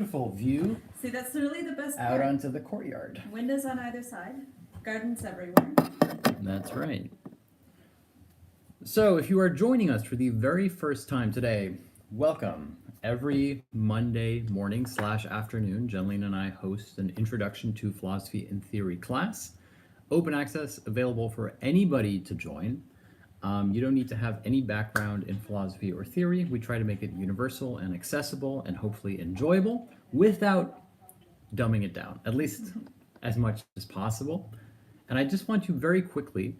Beautiful view. See, that's really the best out part. onto the courtyard. Windows on either side, gardens everywhere. That's right. So, if you are joining us for the very first time today, welcome. Every Monday morning / afternoon, Jenlene and I host an Introduction to Philosophy and Theory class. Open access, available for anybody to join. You don't need to have any background in philosophy or theory. We try to make it universal and accessible and hopefully enjoyable without dumbing it down, at least as much as possible. And I just want to very quickly,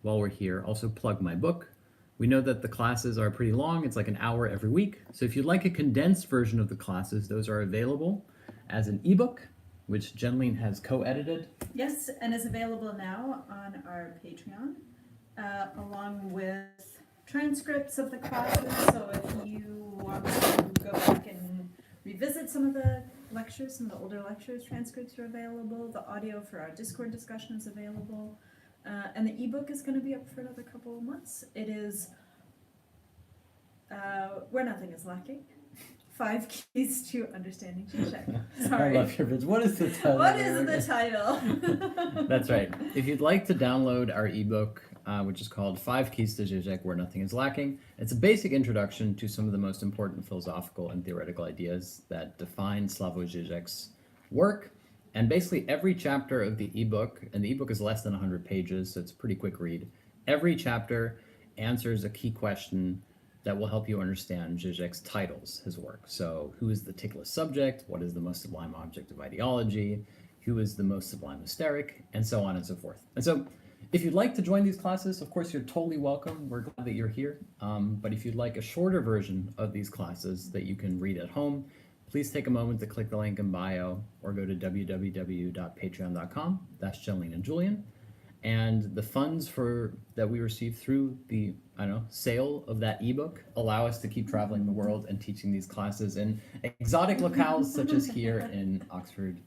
while we're here, also plug my book. We know that the classes are pretty long. It's like an hour every week. So if you'd like a condensed version of the classes, those are available as an ebook, which Jenlene has co-edited. Yes, and is available now on our Patreon, along with transcripts of the classes. So if you want to go back and revisit some of the lectures, some of the older lectures, transcripts are available. The audio for our Discord discussion is available. And the ebook is going to be up for another couple of months. It is Where Nothing is Lacking. 5 Keys to Understanding Žižek. Sorry. I love your words. What is the title? What is the title? That's right. If you'd like to download our ebook, which is called 5 Keys to Žižek, Where Nothing is Lacking, it's a basic introduction to some of the most important philosophical and theoretical ideas that define Slavoj Žižek's work. And basically every chapter of the ebook, and the ebook is less than 100 pages, so it's a pretty quick read, every chapter answers a key question that will help you understand Žižek's titles, his work. So who is the ticklish subject? What is the most sublime object of ideology? Who is the most sublime hysteric? And so on and so forth. And so if you'd like to join these classes, of course, you're totally welcome. We're glad that you're here. But if you'd like a shorter version of these classes that you can read at home, please take a moment to click the link in bio or go to www.patreon.com. That's Jenlene and Julian. And the funds that we receive through the sale of that ebook allow us to keep traveling the world and teaching these classes in exotic locales such as here in Oxford,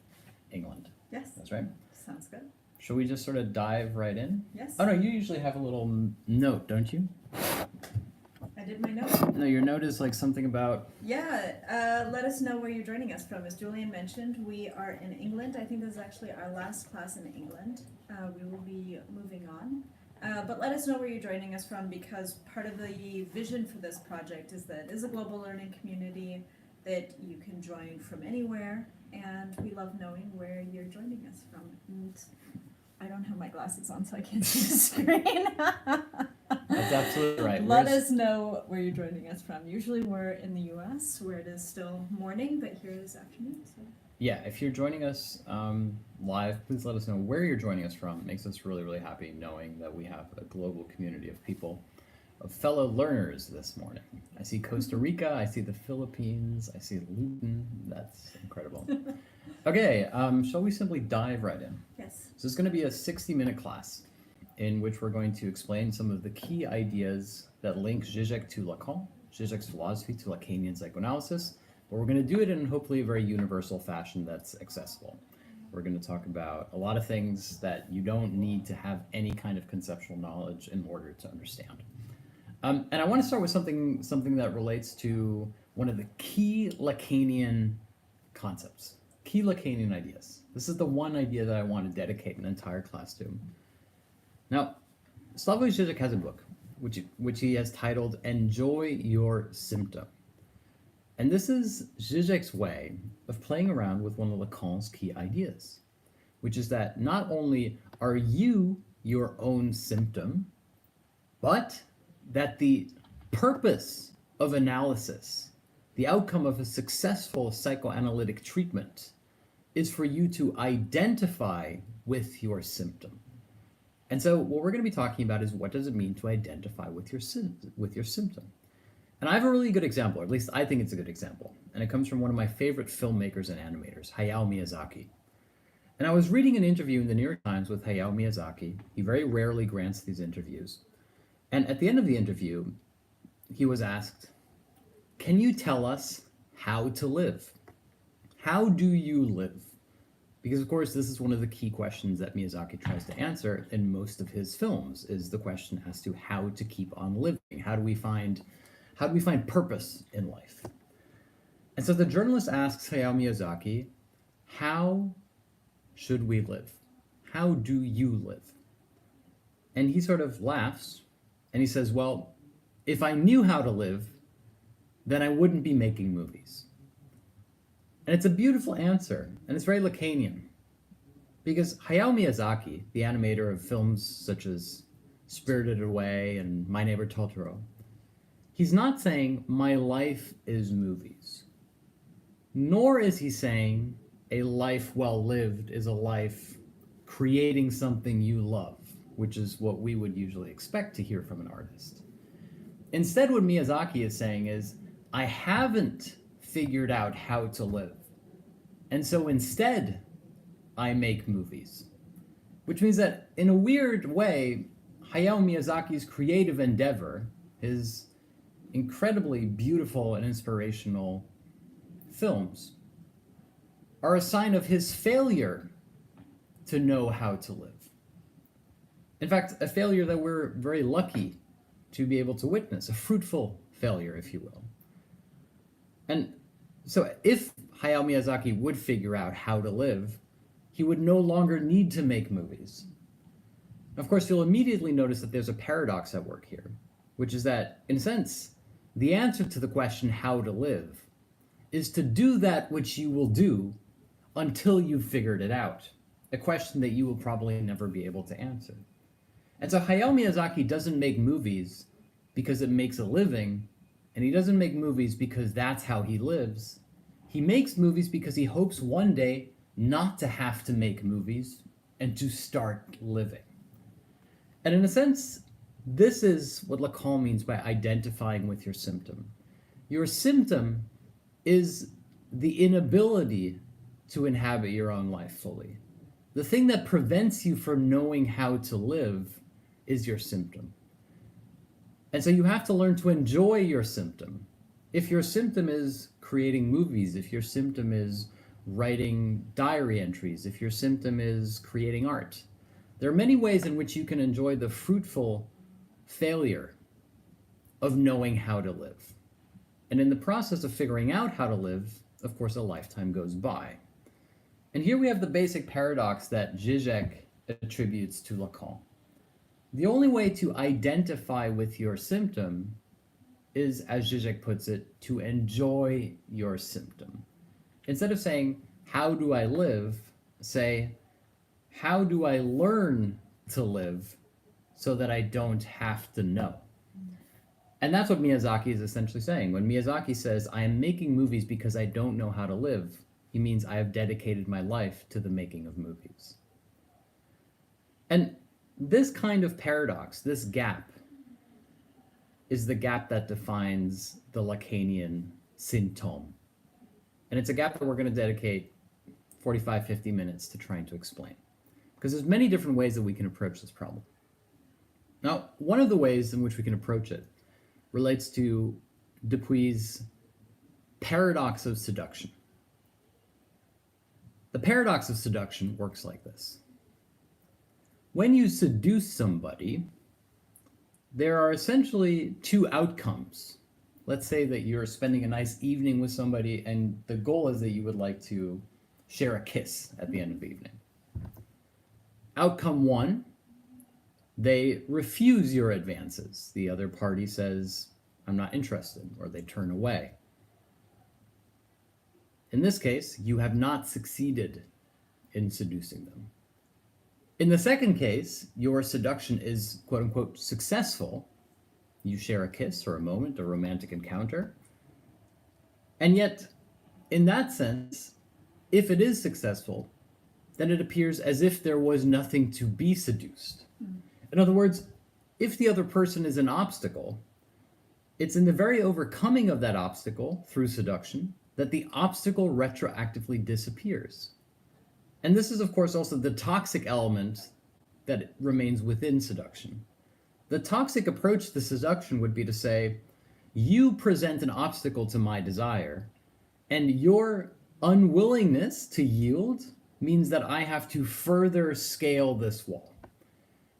England. Yes. That's right. Sounds good. Shall we just sort of dive right in? Yes. Oh no, you usually have a little note, don't you? I did my note. No, your note is like something about... Yeah, let us know where you're joining us from. As Julian mentioned, we are in England. I think this is actually our last class in England. We will be moving on. But let us know where you're joining us from, because part of the vision for this project is that it is a global learning community that you can join from anywhere, and we love knowing where you're joining us from. And I don't have my glasses on, so I can't see the screen. That's absolutely right. Let us know where you're joining us from. Usually we're in the US, where it is still morning, but here it is afternoon. So. Yeah, if you're joining us live, please let us know where you're joining us from. It makes us really, really happy knowing that we have a global community of people, of fellow learners this morning. I see Costa Rica, I see the Philippines, I see Luton. That's incredible. Okay, shall we simply dive right in? Yes. So it's going to be a 60-minute class in which we're going to explain some of the key ideas that link Žižek to Lacan, Žižek's philosophy to Lacanian psychoanalysis, but we're going to do it in hopefully a very universal fashion that's accessible. We're going to talk about a lot of things that you don't need to have any kind of conceptual knowledge in order to understand. And I want to start with something that relates to one of the key Lacanian concepts, key Lacanian ideas. This is the one idea that I want to dedicate an entire class to. Now, Slavoj Žižek has a book, which he has titled Enjoy Your Symptom. And this is Žižek's way of playing around with one of Lacan's key ideas, which is that not only are you your own symptom, but that the purpose of analysis, the outcome of a successful psychoanalytic treatment, is for you to identify with your symptom. And so what we're going to be talking about is, what does it mean to identify with your symptom? And I have a really good example, or at least I think it's a good example. And it comes from one of my favorite filmmakers and animators, Hayao Miyazaki. And I was reading an interview in the New York Times with Hayao Miyazaki. He very rarely grants these interviews. And at the end of the interview, he was asked, "Can you tell us how to live? How do you live?" Because, of course, this is one of the key questions that Miyazaki tries to answer in most of his films, is the question as to how to keep on living. How do we find purpose in life? And so the journalist asks Hayao Miyazaki, how should we live? How do you live? And he sort of laughs and he says, well, if I knew how to live, then I wouldn't be making movies. And it's a beautiful answer, and it's very Lacanian. Because Hayao Miyazaki, the animator of films such as Spirited Away and My Neighbor Totoro, he's not saying my life is movies. Nor is he saying a life well lived is a life creating something you love, which is what we would usually expect to hear from an artist. Instead, what Miyazaki is saying is, I haven't figured out how to live. And so instead, I make movies. Which means that, in a weird way, Hayao Miyazaki's creative endeavor, his incredibly beautiful and inspirational films, are a sign of his failure to know how to live. In fact, a failure that we're very lucky to be able to witness, a fruitful failure, if you will. And so if Hayao Miyazaki would figure out how to live, he would no longer need to make movies. Of course, you'll immediately notice that there's a paradox at work here, which is that, in a sense, the answer to the question how to live is to do that which you will do until you've figured it out, a question that you will probably never be able to answer. And so Hayao Miyazaki doesn't make movies because it makes a living, and he doesn't make movies because that's how he lives. He makes movies because he hopes one day not to have to make movies and to start living. And in a sense, this is what Lacan means by identifying with your symptom. Your symptom is the inability to inhabit your own life fully. The thing that prevents you from knowing how to live is your symptom. And so you have to learn to enjoy your symptom. If your symptom is creating movies, if your symptom is writing diary entries, if your symptom is creating art, there are many ways in which you can enjoy the fruitful failure of knowing how to live. And in the process of figuring out how to live, of course, a lifetime goes by. And here we have the basic paradox that Žižek attributes to Lacan. The only way to identify with your symptom is, as Žižek puts it, to enjoy your symptom. Instead of saying, how do I live? Say, how do I learn to live so that I don't have to know? And that's what Miyazaki is essentially saying. When Miyazaki says, I am making movies because I don't know how to live, he means I have dedicated my life to the making of movies. And this kind of paradox, this gap, is the gap that defines the Lacanian Symptom. And it's a gap that we're going to dedicate 45, 50 minutes to trying to explain. Because there's many different ways that we can approach this problem. Now, one of the ways in which we can approach it relates to Dupuy's paradox of seduction. The paradox of seduction works like this. When you seduce somebody, there are essentially two outcomes. Let's say that you're spending a nice evening with somebody and the goal is that you would like to share a kiss at the end of the evening. Outcome one, they refuse your advances. The other party says, I'm not interested, or they turn away. In this case, you have not succeeded in seducing them. In the second case, your seduction is quote unquote successful. You share a kiss or a moment, a romantic encounter. And yet, in that sense, if it is successful, then it appears as if there was nothing to be seduced. In other words, if the other person is an obstacle, it's in the very overcoming of that obstacle through seduction that the obstacle retroactively disappears. And this is, of course, also the toxic element that remains within seduction. The toxic approach to seduction would be to say, you present an obstacle to my desire, and your unwillingness to yield means that I have to further scale this wall.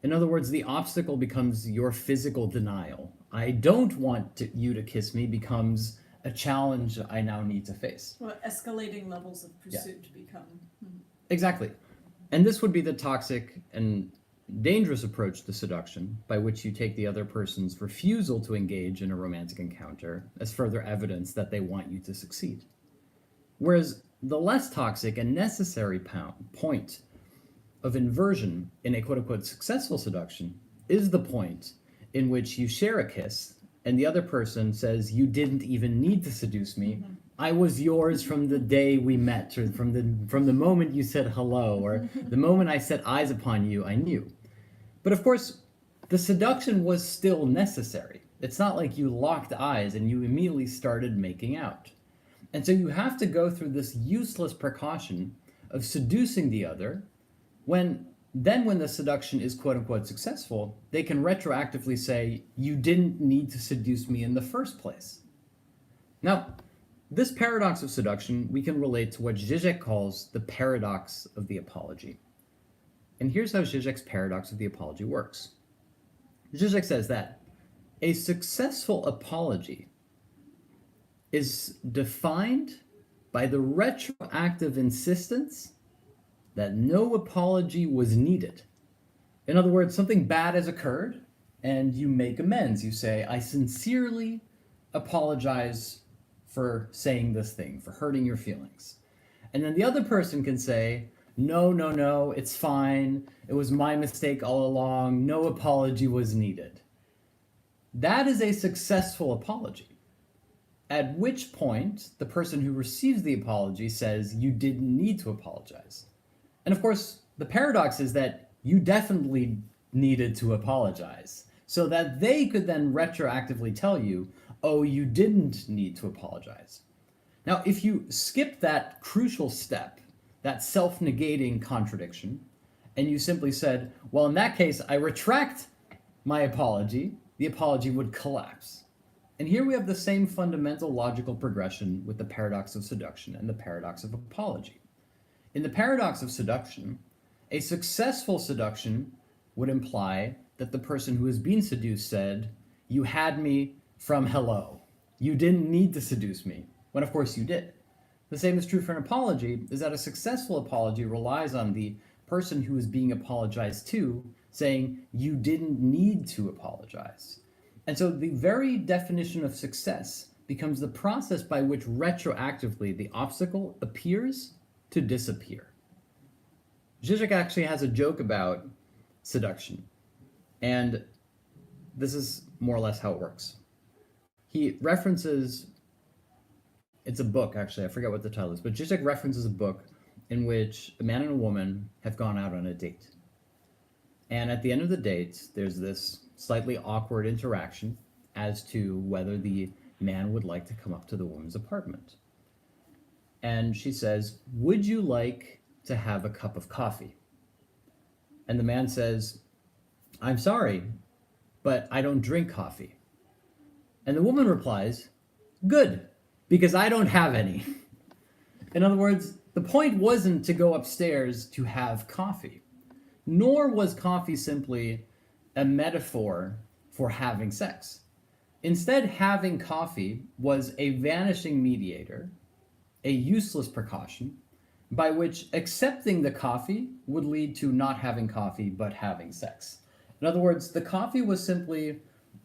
In other words, the obstacle becomes your physical denial. I don't want you to kiss me becomes a challenge I now need to face. Well, escalating levels of pursuit become. Exactly. And this would be the toxic and dangerous approach to seduction, by which you take the other person's refusal to engage in a romantic encounter as further evidence that they want you to succeed. Whereas the less toxic and necessary point of inversion in a quote-unquote successful seduction is the point in which you share a kiss and the other person says, you didn't even need to seduce me. I was yours from the day we met, or from the moment you said hello, or the moment I set eyes upon you, I knew. But of course, the seduction was still necessary. It's not like you locked eyes and you immediately started making out. And so you have to go through this useless precaution of seducing the other, when the seduction is quote-unquote successful, they can retroactively say, you didn't need to seduce me in the first place. Now, this paradox of seduction we can relate to what Žižek calls the paradox of the apology. And here's how Žižek's paradox of the apology works. Žižek says that a successful apology is defined by the retroactive insistence that no apology was needed. In other words, something bad has occurred and you make amends. You say, I sincerely apologize for saying this thing, for hurting your feelings. And then the other person can say, no, it's fine. It was my mistake all along. No apology was needed. That is a successful apology. At which point, the person who receives the apology says, you didn't need to apologize. And of course, the paradox is that you definitely needed to apologize, so that they could then retroactively tell you, oh, you didn't need to apologize. Now, if you skip that crucial step, that self-negating contradiction, and you simply said, well, in that case, I retract my apology, the apology would collapse. And here we have the same fundamental logical progression with the paradox of seduction and the paradox of apology. In the paradox of seduction, a successful seduction would imply that the person who is being seduced said, you had me from hello. You didn't need to seduce me, when of course you did. The same is true for an apology, is that a successful apology relies on the person who is being apologized to saying, you didn't need to apologize. And so the very definition of success becomes the process by which retroactively the obstacle appears to disappear. Žižek actually has a joke about seduction, and this is more or less how it works. He references, it's a book actually, I forget what the title is, but Žižek references a book in which a man and a woman have gone out on a date. And at the end of the date, there's this slightly awkward interaction as to whether the man would like to come up to the woman's apartment. And she says, would you like to have a cup of coffee? And the man says, I'm sorry, but I don't drink coffee. And the woman replies, good, because I don't have any. In other words, the point wasn't to go upstairs to have coffee, nor was coffee simply a metaphor for having sex. Instead, having coffee was a vanishing mediator, a useless precaution, by which accepting the coffee would lead to not having coffee but having sex. In other words, the coffee was simply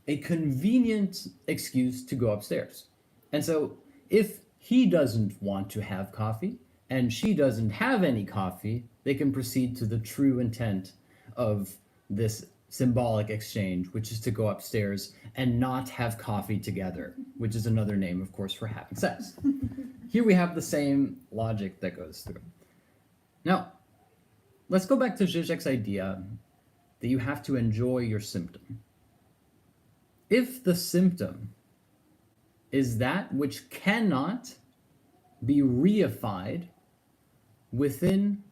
a convenient excuse to go upstairs. And so if he doesn't want to have coffee and she doesn't have any coffee, they can proceed to the true intent of this symbolic exchange, which is to go upstairs and not have coffee together, which is another name, of course, for having sex. Here we have the same logic that goes through. Now, let's go back to Žižek's idea that you have to enjoy your symptom. If the symptom is that which cannot be reified within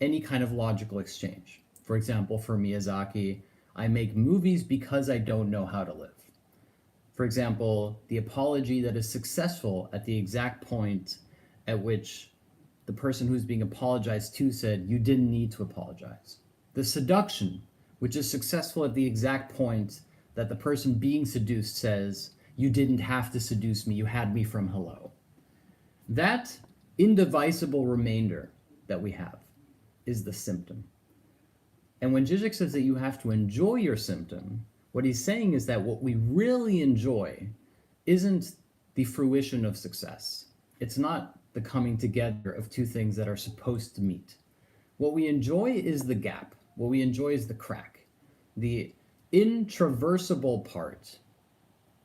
any kind of logical exchange. For example, for Miyazaki, I make movies because I don't know how to live. For example, the apology that is successful at the exact point at which the person who's being apologized to said, you didn't need to apologize. The seduction, which is successful at the exact point that the person being seduced says, you didn't have to seduce me, you had me from hello. That indivisible remainder that we have is the symptom. And when Žižek says that you have to enjoy your symptom, what he's saying is that what we really enjoy isn't the fruition of success. It's not the coming together of two things that are supposed to meet. What we enjoy is the gap. What we enjoy is the crack, the intraversible part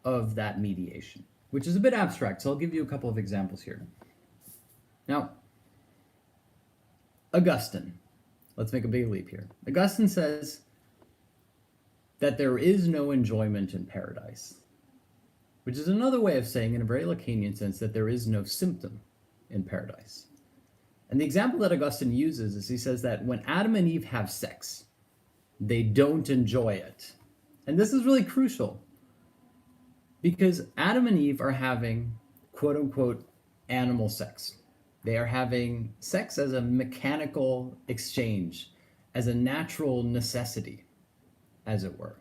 of that mediation, which is a bit abstract. So I'll give you a couple of examples here. Now, Augustine, let's make a big leap here. Augustine says that there is no enjoyment in paradise, which is another way of saying, in a very Lacanian sense, that there is no symptom in paradise. And the example that Augustine uses is he says that when Adam and Eve have sex, they don't enjoy it. And this is really crucial because Adam and Eve are having, quote unquote, animal sex. They are having sex as a mechanical exchange, as a natural necessity, as it were.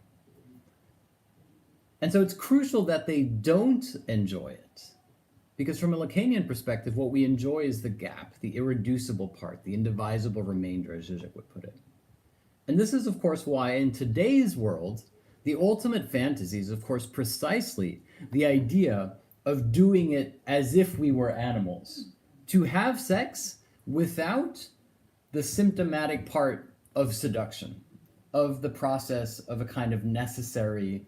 And so it's crucial that they don't enjoy it. Because from a Lacanian perspective, what we enjoy is the gap, the irreducible part, the indivisible remainder, as Žižek would put it. And this is, of course, why in today's world, the ultimate fantasy is, of course, precisely the idea of doing it as if we were animals. To have sex without the symptomatic part of seduction, of the process of a kind of necessary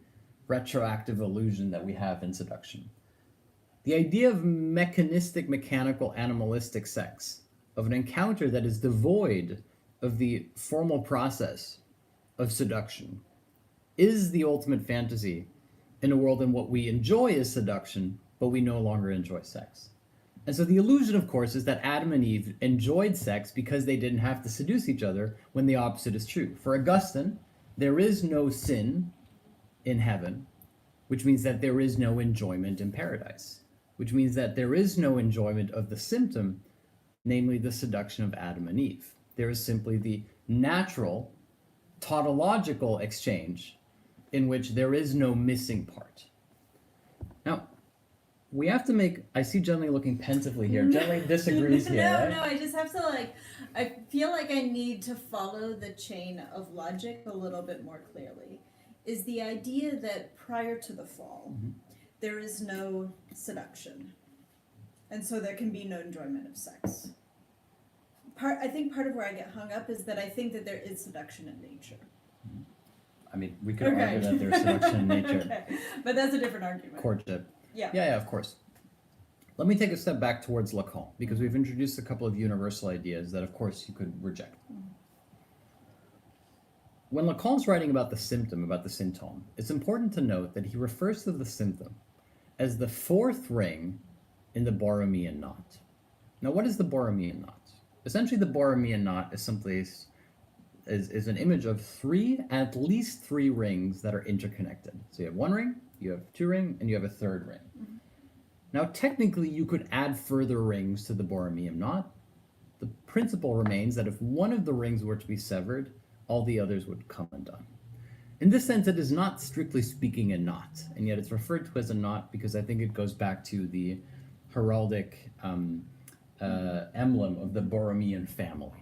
retroactive illusion that we have in seduction. The idea of mechanistic, mechanical, animalistic sex, of an encounter that is devoid of the formal process of seduction, is the ultimate fantasy in a world in what we enjoy is seduction, but we no longer enjoy sex. And so the illusion, of course, is that Adam and Eve enjoyed sex because they didn't have to seduce each other, when the opposite is true. For Augustine, there is no sin in heaven, which means that there is no enjoyment in paradise, which means that there is no enjoyment of the symptom, namely the seduction of Adam and Eve. There is simply the natural, tautological exchange in which there is no missing part. Now, we have to make, I see Jenny looking pensively here. Jenny disagrees here. No, right? no, I just have to I feel like I need to follow the chain of logic a little bit more clearly. Is the idea that prior to the fall, there is no seduction. And so there can be no enjoyment of sex. I think part of where I get hung up is that I think that there is seduction in nature. I mean, we could argue that there's seduction in nature. Okay. But that's a different argument. Courtship. Yeah, of course. Let me take a step back towards Lacan, because we've introduced a couple of universal ideas that, of course, you could reject. When Lacan's writing about the symptom, about the symptom, it's important to note that he refers to the symptom as the fourth ring in the Boromian knot. Now, what is the Boromian knot? Essentially, the Boromian knot is simply is an image of at least three rings that are interconnected. So you have one ring, you have two rings, and you have a third ring. Mm-hmm. Now, technically, you could add further rings to the Boromian knot. The principle remains that if one of the rings were to be severed, all the others would come undone. In this sense, it is not strictly speaking a knot, and yet it's referred to as a knot because I think it goes back to the heraldic emblem of the Boromian family.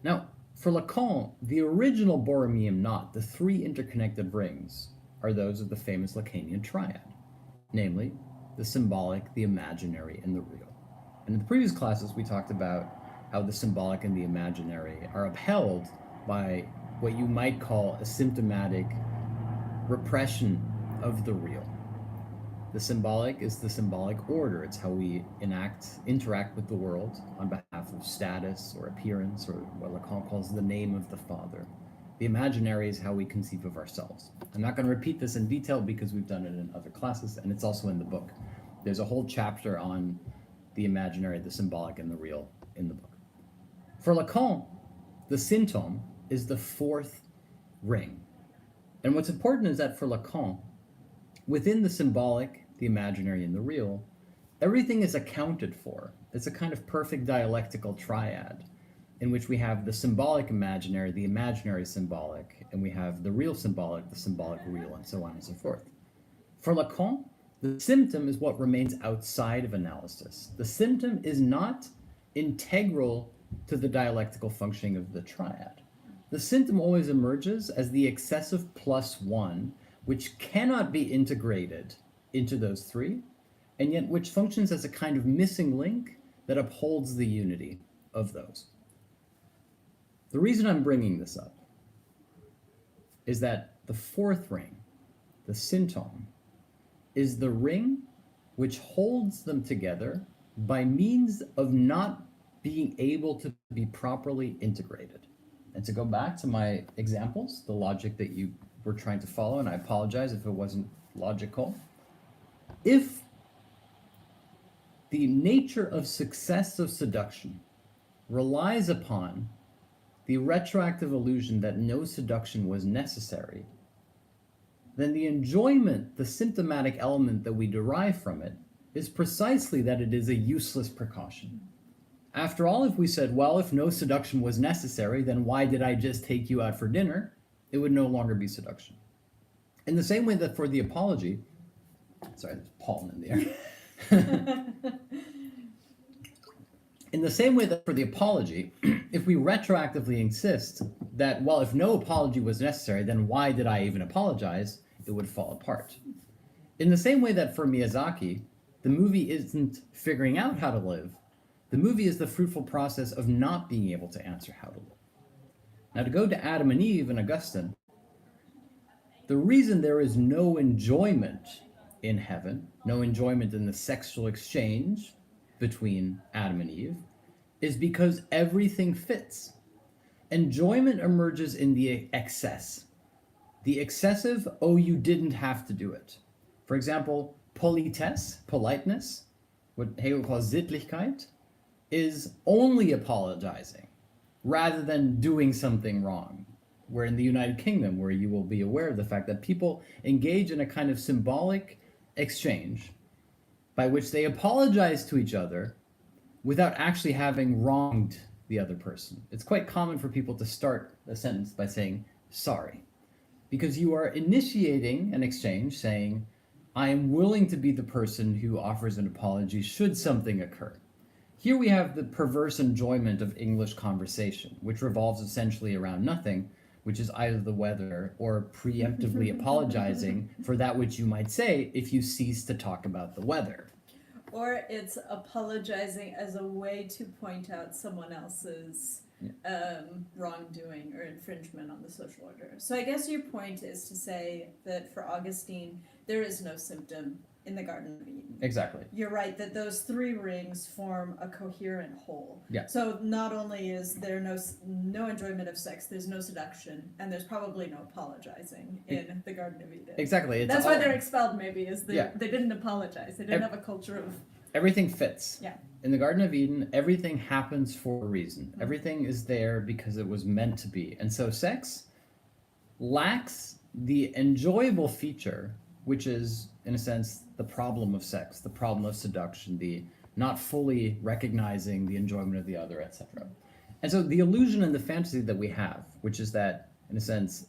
Now, for Lacan, the original Boromian knot, the three interconnected rings, are those of the famous Lacanian triad, namely the symbolic, the imaginary, and the real. And in the previous classes, we talked about how the symbolic and the imaginary are upheld by what you might call a symptomatic repression of the real. The symbolic is the symbolic order. It's how we interact with the world on behalf of status or appearance, or what Lacan calls the name of the Father. The imaginary is how we conceive of ourselves. I'm not going to repeat this in detail because we've done it in other classes, and it's also in the book. There's a whole chapter on the imaginary, the symbolic, and the real in the book. For Lacan, the symptom is the fourth ring. And what's important is that for Lacan, within the symbolic, the imaginary, and the real, everything is accounted for. It's a kind of perfect dialectical triad in which we have the symbolic imaginary, the imaginary symbolic, and we have the real symbolic, the symbolic real, and so on and so forth. For Lacan, The symptom is what remains outside of analysis. The symptom is not integral to the dialectical functioning of the triad. The symptom always emerges as the excessive plus one, which cannot be integrated into those three, and yet which functions as a kind of missing link that upholds the unity of those. The reason I'm bringing this up is that the fourth ring, the symptom, is the ring which holds them together by means of not being able to be properly integrated. And to go back to my examples, the logic that you were trying to follow, and I apologize if it wasn't logical. If the nature of success of seduction relies upon the retroactive illusion that no seduction was necessary, then the enjoyment, the symptomatic element that we derive from it, is precisely that it is a useless precaution. After all, if we said, well, if no seduction was necessary, then why did I just take you out for dinner? It would no longer be seduction. In the same way that for the apology, sorry, there's pollen in the air. In the same way that for the apology, if we retroactively insist that, well, if no apology was necessary, then why did I even apologize? It would fall apart. In the same way that for Miyazaki, the movie isn't figuring out how to live. The movie is the fruitful process of not being able to answer how to live. Now, to go to Adam and Eve and Augustine, the reason there is no enjoyment in heaven, no enjoyment in the sexual exchange between Adam and Eve, is because everything fits. Enjoyment emerges in the excess. The excessive, oh, you didn't have to do it. For example, politesse, politeness, what Hegel calls Sittlichkeit, is only apologizing rather than doing something wrong. Where in the United Kingdom, where you will be aware of the fact that people engage in a kind of symbolic exchange by which they apologize to each other without actually having wronged the other person. It's quite common for people to start a sentence by saying, sorry, because you are initiating an exchange saying, I am willing to be the person who offers an apology should something occur. Here we have the perverse enjoyment of English conversation, which revolves essentially around nothing, which is either the weather or preemptively apologizing for that which you might say if you cease to talk about the weather. Or it's apologizing as a way to point out someone else's wrongdoing or infringement on the social order. So I guess your point is to say that for Augustine, there is no symptom in the Garden of Eden. Exactly. You're right that those three rings form a coherent whole. Yeah. So not only is there no enjoyment of sex, there's no seduction, and there's probably no apologizing in the Garden of Eden. Exactly. That's why they're expelled. Maybe is they didn't apologize. They didn't have a culture of everything fits. Yeah. In the Garden of Eden, everything happens for a reason. Everything is there because it was meant to be, and so sex lacks the enjoyable feature, which is, in a sense, the problem of sex, the problem of seduction, the not fully recognizing the enjoyment of the other, etc. And so the illusion and the fantasy that we have, which is that, in a sense,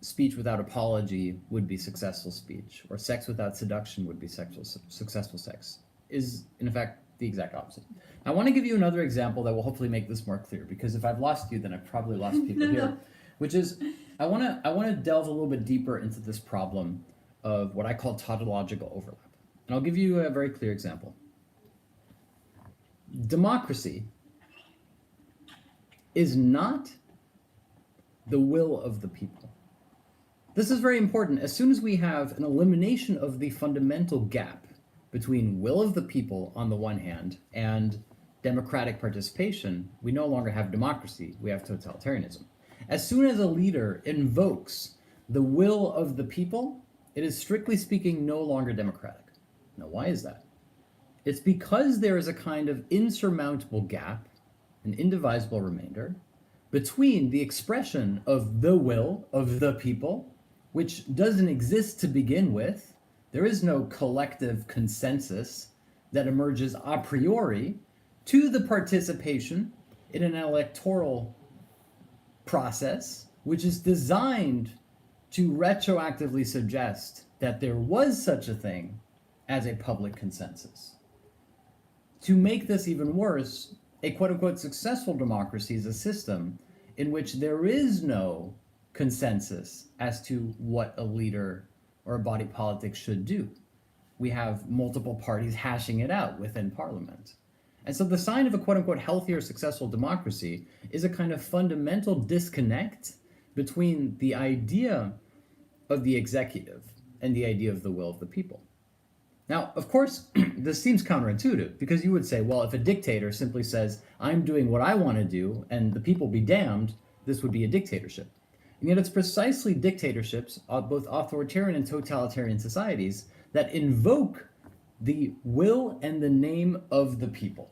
speech without apology would be successful speech, or sex without seduction would be successful sex, is, in fact, the exact opposite. I want to give you another example that will hopefully make this more clear, because if I've lost you, then I've probably lost people here, which is, I want to delve a little bit deeper into this problem of what I call tautological overlap. And I'll give you a very clear example. Democracy is not the will of the people. This is very important. As soon as we have an elimination of the fundamental gap between will of the people on the one hand and democratic participation, we no longer have democracy, we have totalitarianism. As soon as a leader invokes the will of the people, it is strictly speaking no longer democratic. Now, why is that? It's because there is a kind of insurmountable gap, an indivisible remainder, between the expression of the will of the people, which doesn't exist to begin with. There is no collective consensus that emerges a priori, to the participation in an electoral process, which is designed to retroactively suggest that there was such a thing as a public consensus. To make this even worse, a quote-unquote successful democracy is a system in which there is no consensus as to what a leader or a body politic should do. We have multiple parties hashing it out within parliament. And so the sign of a quote-unquote healthy or successful democracy is a kind of fundamental disconnect between the idea of the executive and the idea of the will of the people. Now, of course, this seems counterintuitive because you would say, well, if a dictator simply says, I'm doing what I want to do and the people be damned, this would be a dictatorship. And yet it's precisely dictatorships, both authoritarian and totalitarian societies, that invoke the will and the name of the people.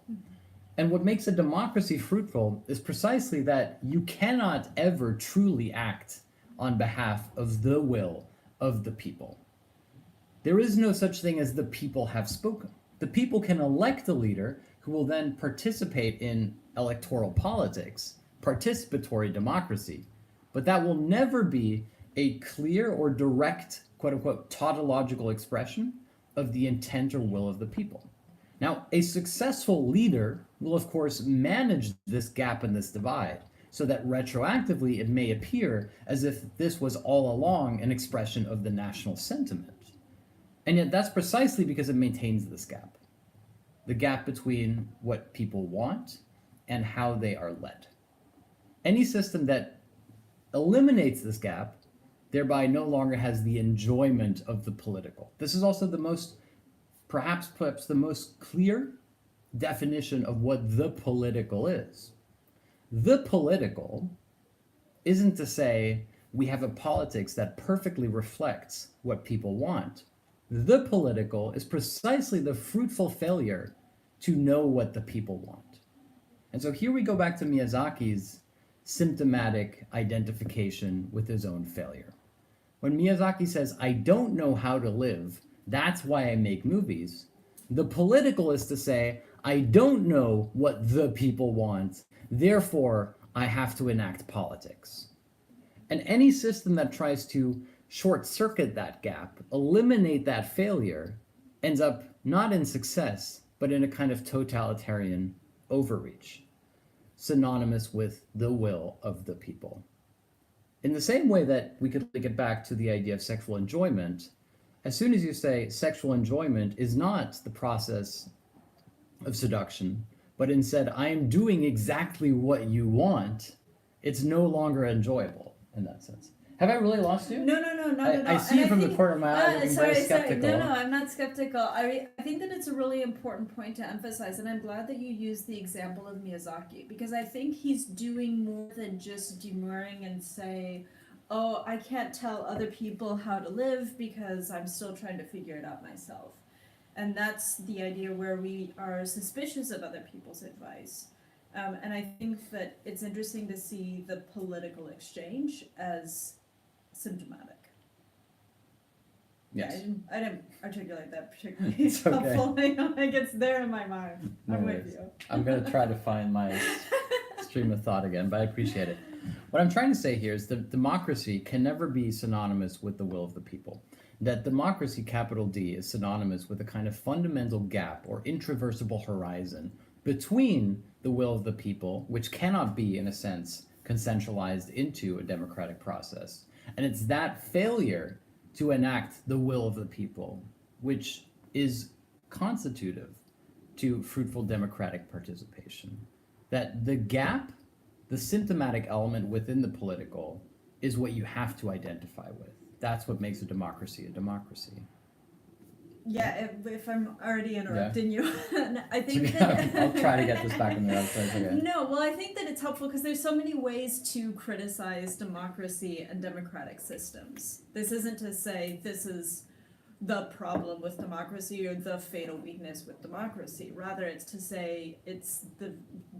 And what makes a democracy fruitful is precisely that you cannot ever truly act on behalf of the will of the people. There is no such thing as the people have spoken. The people can elect a leader who will then participate in electoral politics, participatory democracy, but that will never be a clear or direct, quote unquote, tautological expression of the intent or will of the people. Now, a successful leader will, of course, manage this gap and this divide so that retroactively it may appear as if this was all along an expression of the national sentiment. And yet that's precisely because it maintains this gap. The gap between what people want and how they are led. Any system that eliminates this gap thereby no longer has the enjoyment of the political. This is also the most, perhaps the most clear definition of what the political is. The political isn't to say we have a politics that perfectly reflects what people want. The political is precisely the fruitful failure to know what the people want. And so here we go back to Miyazaki's symptomatic identification with his own failure. When Miyazaki says, I don't know how to live, that's why I make movies, the political is to say, I don't know what the people want, therefore I have to enact politics. And any system that tries to short-circuit that gap, eliminate that failure, ends up not in success, but in a kind of totalitarian overreach, synonymous with the will of the people. In the same way that we could link it back to the idea of sexual enjoyment, as soon as you say sexual enjoyment is not the process of seduction, but instead I am doing exactly what you want, it's no longer enjoyable in that sense. Have I really lost you? No, not at all. I see you from the corner of my eye looking very skeptical. No, I'm not skeptical. I think that it's a really important point to emphasize, and I'm glad that you used the example of Miyazaki, because I think he's doing more than just demurring and say, oh, I can't tell other people how to live because I'm still trying to figure it out myself. And that's the idea where we are suspicious of other people's advice. And I think that it's interesting to see the political exchange as symptomatic. Yes. I didn't articulate that particularly It's okay. helpfully. Like it's there in my mind. No I'm worries. with you. I'm going to try to find my stream of thought again, but I appreciate it. What I'm trying to say here is that democracy can never be synonymous with the will of the people. That democracy, capital D, is synonymous with a kind of fundamental gap or intraversible horizon between the will of the people, which cannot be, in a sense, consensualized into a democratic process. And it's that failure to enact the will of the people, which is constitutive to fruitful democratic participation. That the gap, the symptomatic element within the political, is what you have to identify with. That's what makes a democracy a democracy. Yeah, if I'm already interrupting you, I think that... I'll try to get this back in the right place again. No, well, I think that it's helpful because there's so many ways to criticize democracy and democratic systems. This isn't to say this is the problem with democracy or the fatal weakness with democracy. Rather, it's to say it's the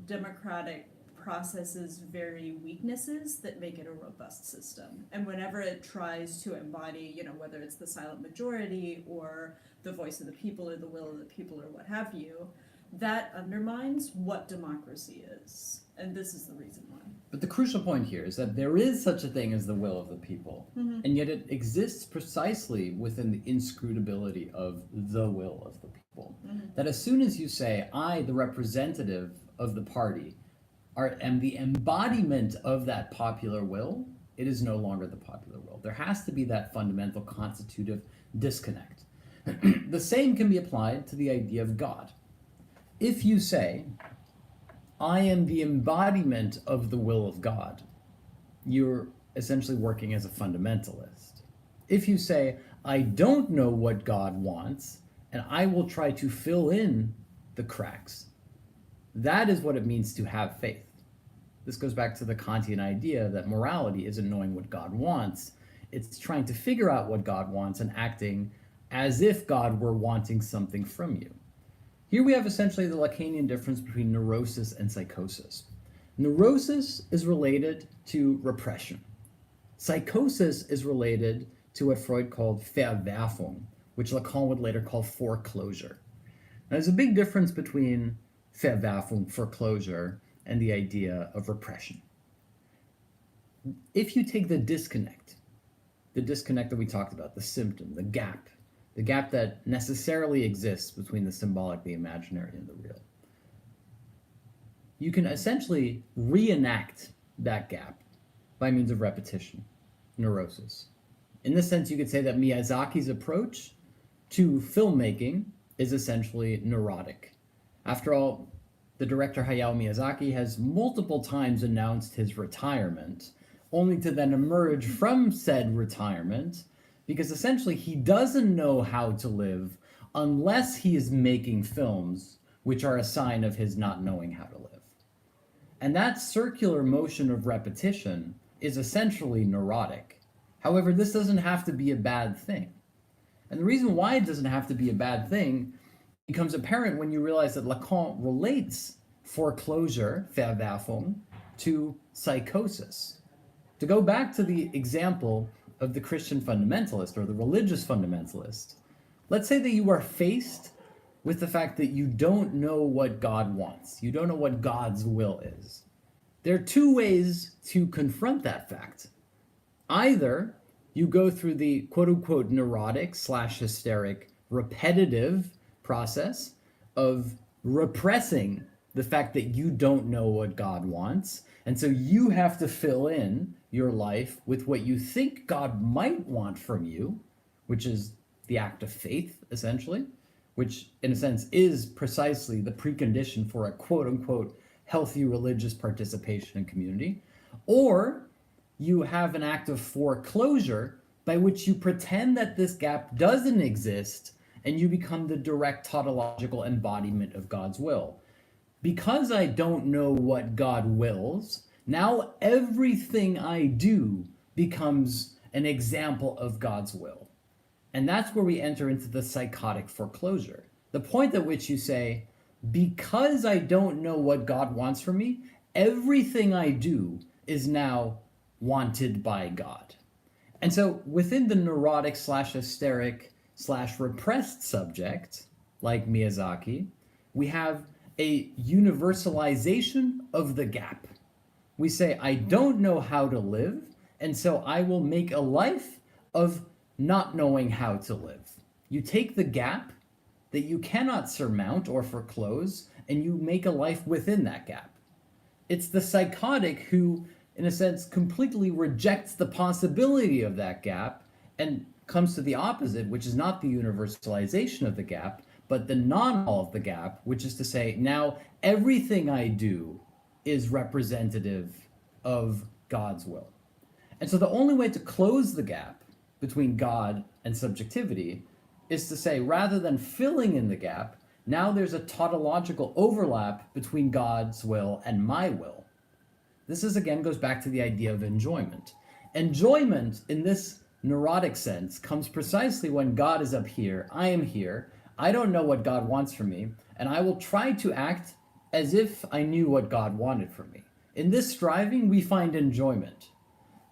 democratic process's very weaknesses that make it a robust system. And whenever it tries to embody, whether it's the silent majority or the voice of the people or the will of the people or what have you, that undermines what democracy is. And this is the reason why. But the crucial point here is that there is such a thing as the will of the people, and yet it exists precisely within the inscrutability of the will of the people. That as soon as you say, I, the representative of the party, am the embodiment of that popular will, it is no longer the popular will. There has to be that fundamental constitutive disconnect. The same can be applied to the idea of God. If you say, I am the embodiment of the will of God, you're essentially working as a fundamentalist. If you say, I don't know what God wants, and I will try to fill in the cracks, that is what it means to have faith. This goes back to the Kantian idea that morality isn't knowing what God wants, it's trying to figure out what God wants and acting as if God were wanting something from you. Here we have essentially the Lacanian difference between neurosis and psychosis. Neurosis is related to repression. Psychosis is related to what Freud called Verwerfung, which Lacan would later call foreclosure. Now, there's a big difference between Verwerfung, foreclosure, and the idea of repression. If you take the disconnect that we talked about, the symptom, the gap that necessarily exists between the symbolic, the imaginary, and the real, you can essentially reenact that gap by means of repetition, neurosis. In this sense, you could say that Miyazaki's approach to filmmaking is essentially neurotic. After all, the director Hayao Miyazaki has multiple times announced his retirement, only to then emerge from said retirement, because essentially he doesn't know how to live unless he is making films, which are a sign of his not knowing how to live. And that circular motion of repetition is essentially neurotic. However, this doesn't have to be a bad thing. And the reason why it doesn't have to be a bad thing becomes apparent when you realize that Lacan relates foreclosure, Verwerfung, to psychosis. To go back to the example of the Christian fundamentalist or the religious fundamentalist, let's say that you are faced with the fact that you don't know what God wants. You don't know what God's will is. There are two ways to confront that fact. Either you go through the quote-unquote neurotic / hysteric repetitive process of repressing the fact that you don't know what God wants, and so you have to fill in your life with what you think God might want from you, which is the act of faith, essentially, which in a sense is precisely the precondition for a quote-unquote healthy religious participation in community. Or you have an act of foreclosure by which you pretend that this gap doesn't exist and you become the direct tautological embodiment of God's will. Because I don't know what God wills, now everything I do becomes an example of God's will. And that's where we enter into the psychotic foreclosure. The point at which you say, because I don't know what God wants from me, everything I do is now wanted by God. And so within the neurotic / hysteric / repressed subject, like Miyazaki, we have a universalization of the gap. We say, I don't know how to live, and so I will make a life of not knowing how to live. You take the gap that you cannot surmount or foreclose, and you make a life within that gap. It's the psychotic who, in a sense, completely rejects the possibility of that gap and comes to the opposite, which is not the universalization of the gap, but the non-all of the gap, which is to say, now everything I do is representative of God's will. And so the only way to close the gap between God and subjectivity is to say, rather than filling in the gap, now there's a tautological overlap between God's will and my will. This again goes back to the idea of enjoyment. Enjoyment in this neurotic sense comes precisely when God is up here, I am here, I don't know what God wants from me, and I will try to act as if I knew what God wanted from me. In this striving, we find enjoyment.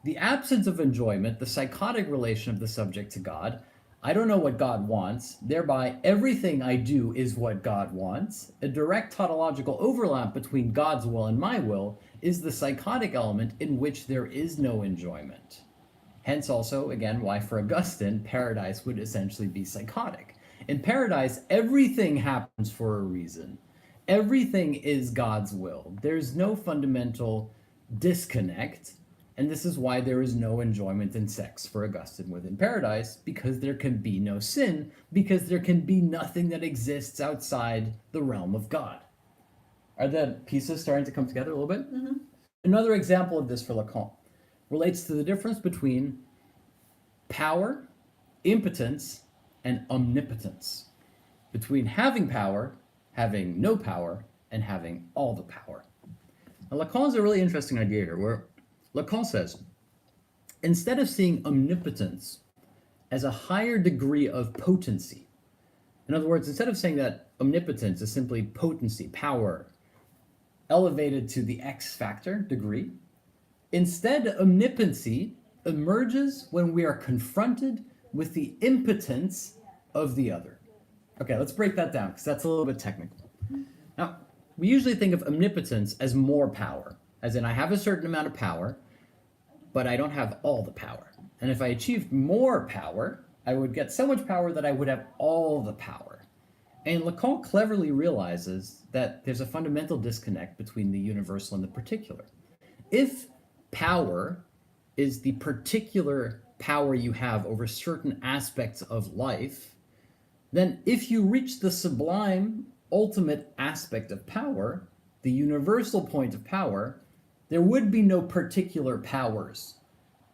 The absence of enjoyment, the psychotic relation of the subject to God, I don't know what God wants, thereby everything I do is what God wants. A direct tautological overlap between God's will and my will is the psychotic element in which there is no enjoyment. Hence also, again, why for Augustine, paradise would essentially be psychotic. In paradise, everything happens for a reason. Everything is God's will. There's no fundamental disconnect, and this is why there is no enjoyment in sex for Augustine within paradise, because there can be no sin, because there can be nothing that exists outside the realm of God. Are the pieces starting to come together a little bit? Mm-hmm. Another example of this for Lacan relates to the difference between power, impotence, and omnipotence. Between having power, having no power, and having all the power. Now, Lacan has a really interesting idea here, where Lacan says, instead of seeing omnipotence as a higher degree of potency, in other words, instead of saying that omnipotence is simply potency, power, elevated to the X factor degree, instead, omnipotency emerges when we are confronted with the impotence of the other. Okay, let's break that down, because that's a little bit technical. Now, we usually think of omnipotence as more power, as in I have a certain amount of power, but I don't have all the power. And if I achieved more power, I would get so much power that I would have all the power. And Lacan cleverly realizes that there's a fundamental disconnect between the universal and the particular. If power is the particular power you have over certain aspects of life, then if you reach the sublime ultimate aspect of power, the universal point of power, there would be no particular powers.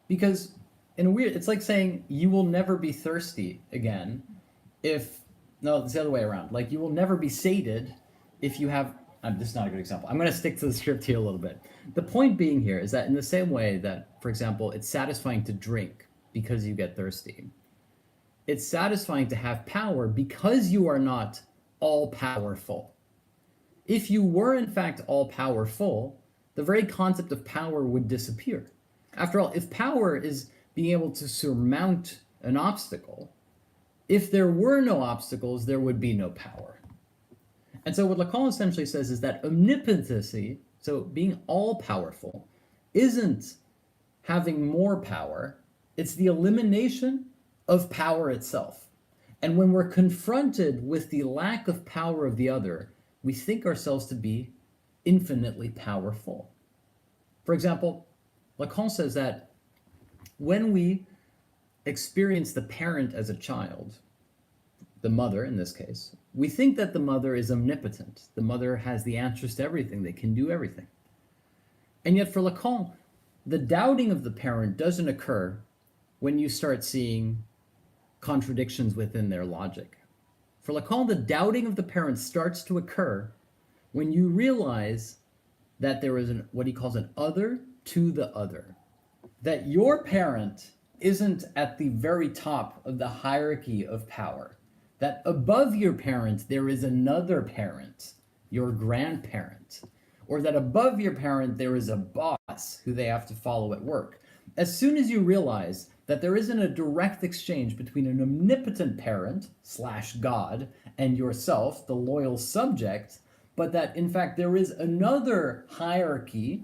Because in a weird, it's like saying you will never be thirsty again if, no, it's the other way around. Like you will never be sated if you have, this is not a good example. I'm going to stick to the script here a little bit. The point being here is that in the same way that, for example, it's satisfying to drink because you get thirsty, it's satisfying to have power because you are not all powerful. If you were in fact all powerful, the very concept of power would disappear. After all, if power is being able to surmount an obstacle, if there were no obstacles, there would be no power. And so what Lacan essentially says is that omnipotency, so being all powerful, isn't having more power, it's the elimination of power itself. And when we're confronted with the lack of power of the other, we think ourselves to be infinitely powerful. For example, Lacan says that when we experience the parent as a child, the mother in this case, we think that the mother is omnipotent. The mother has the answers to everything. They can do everything. And yet for Lacan, the doubting of the parent doesn't occur when you start seeing contradictions within their logic. For Lacan, the doubting of the parent starts to occur when you realize that there is what he calls an other to the other. That your parent isn't at the very top of the hierarchy of power. That above your parent, there is another parent, your grandparent. Or that above your parent, there is a boss who they have to follow at work. As soon as you realize that there isn't a direct exchange between an omnipotent parent / God and yourself, the loyal subject, but that in fact there is another hierarchy,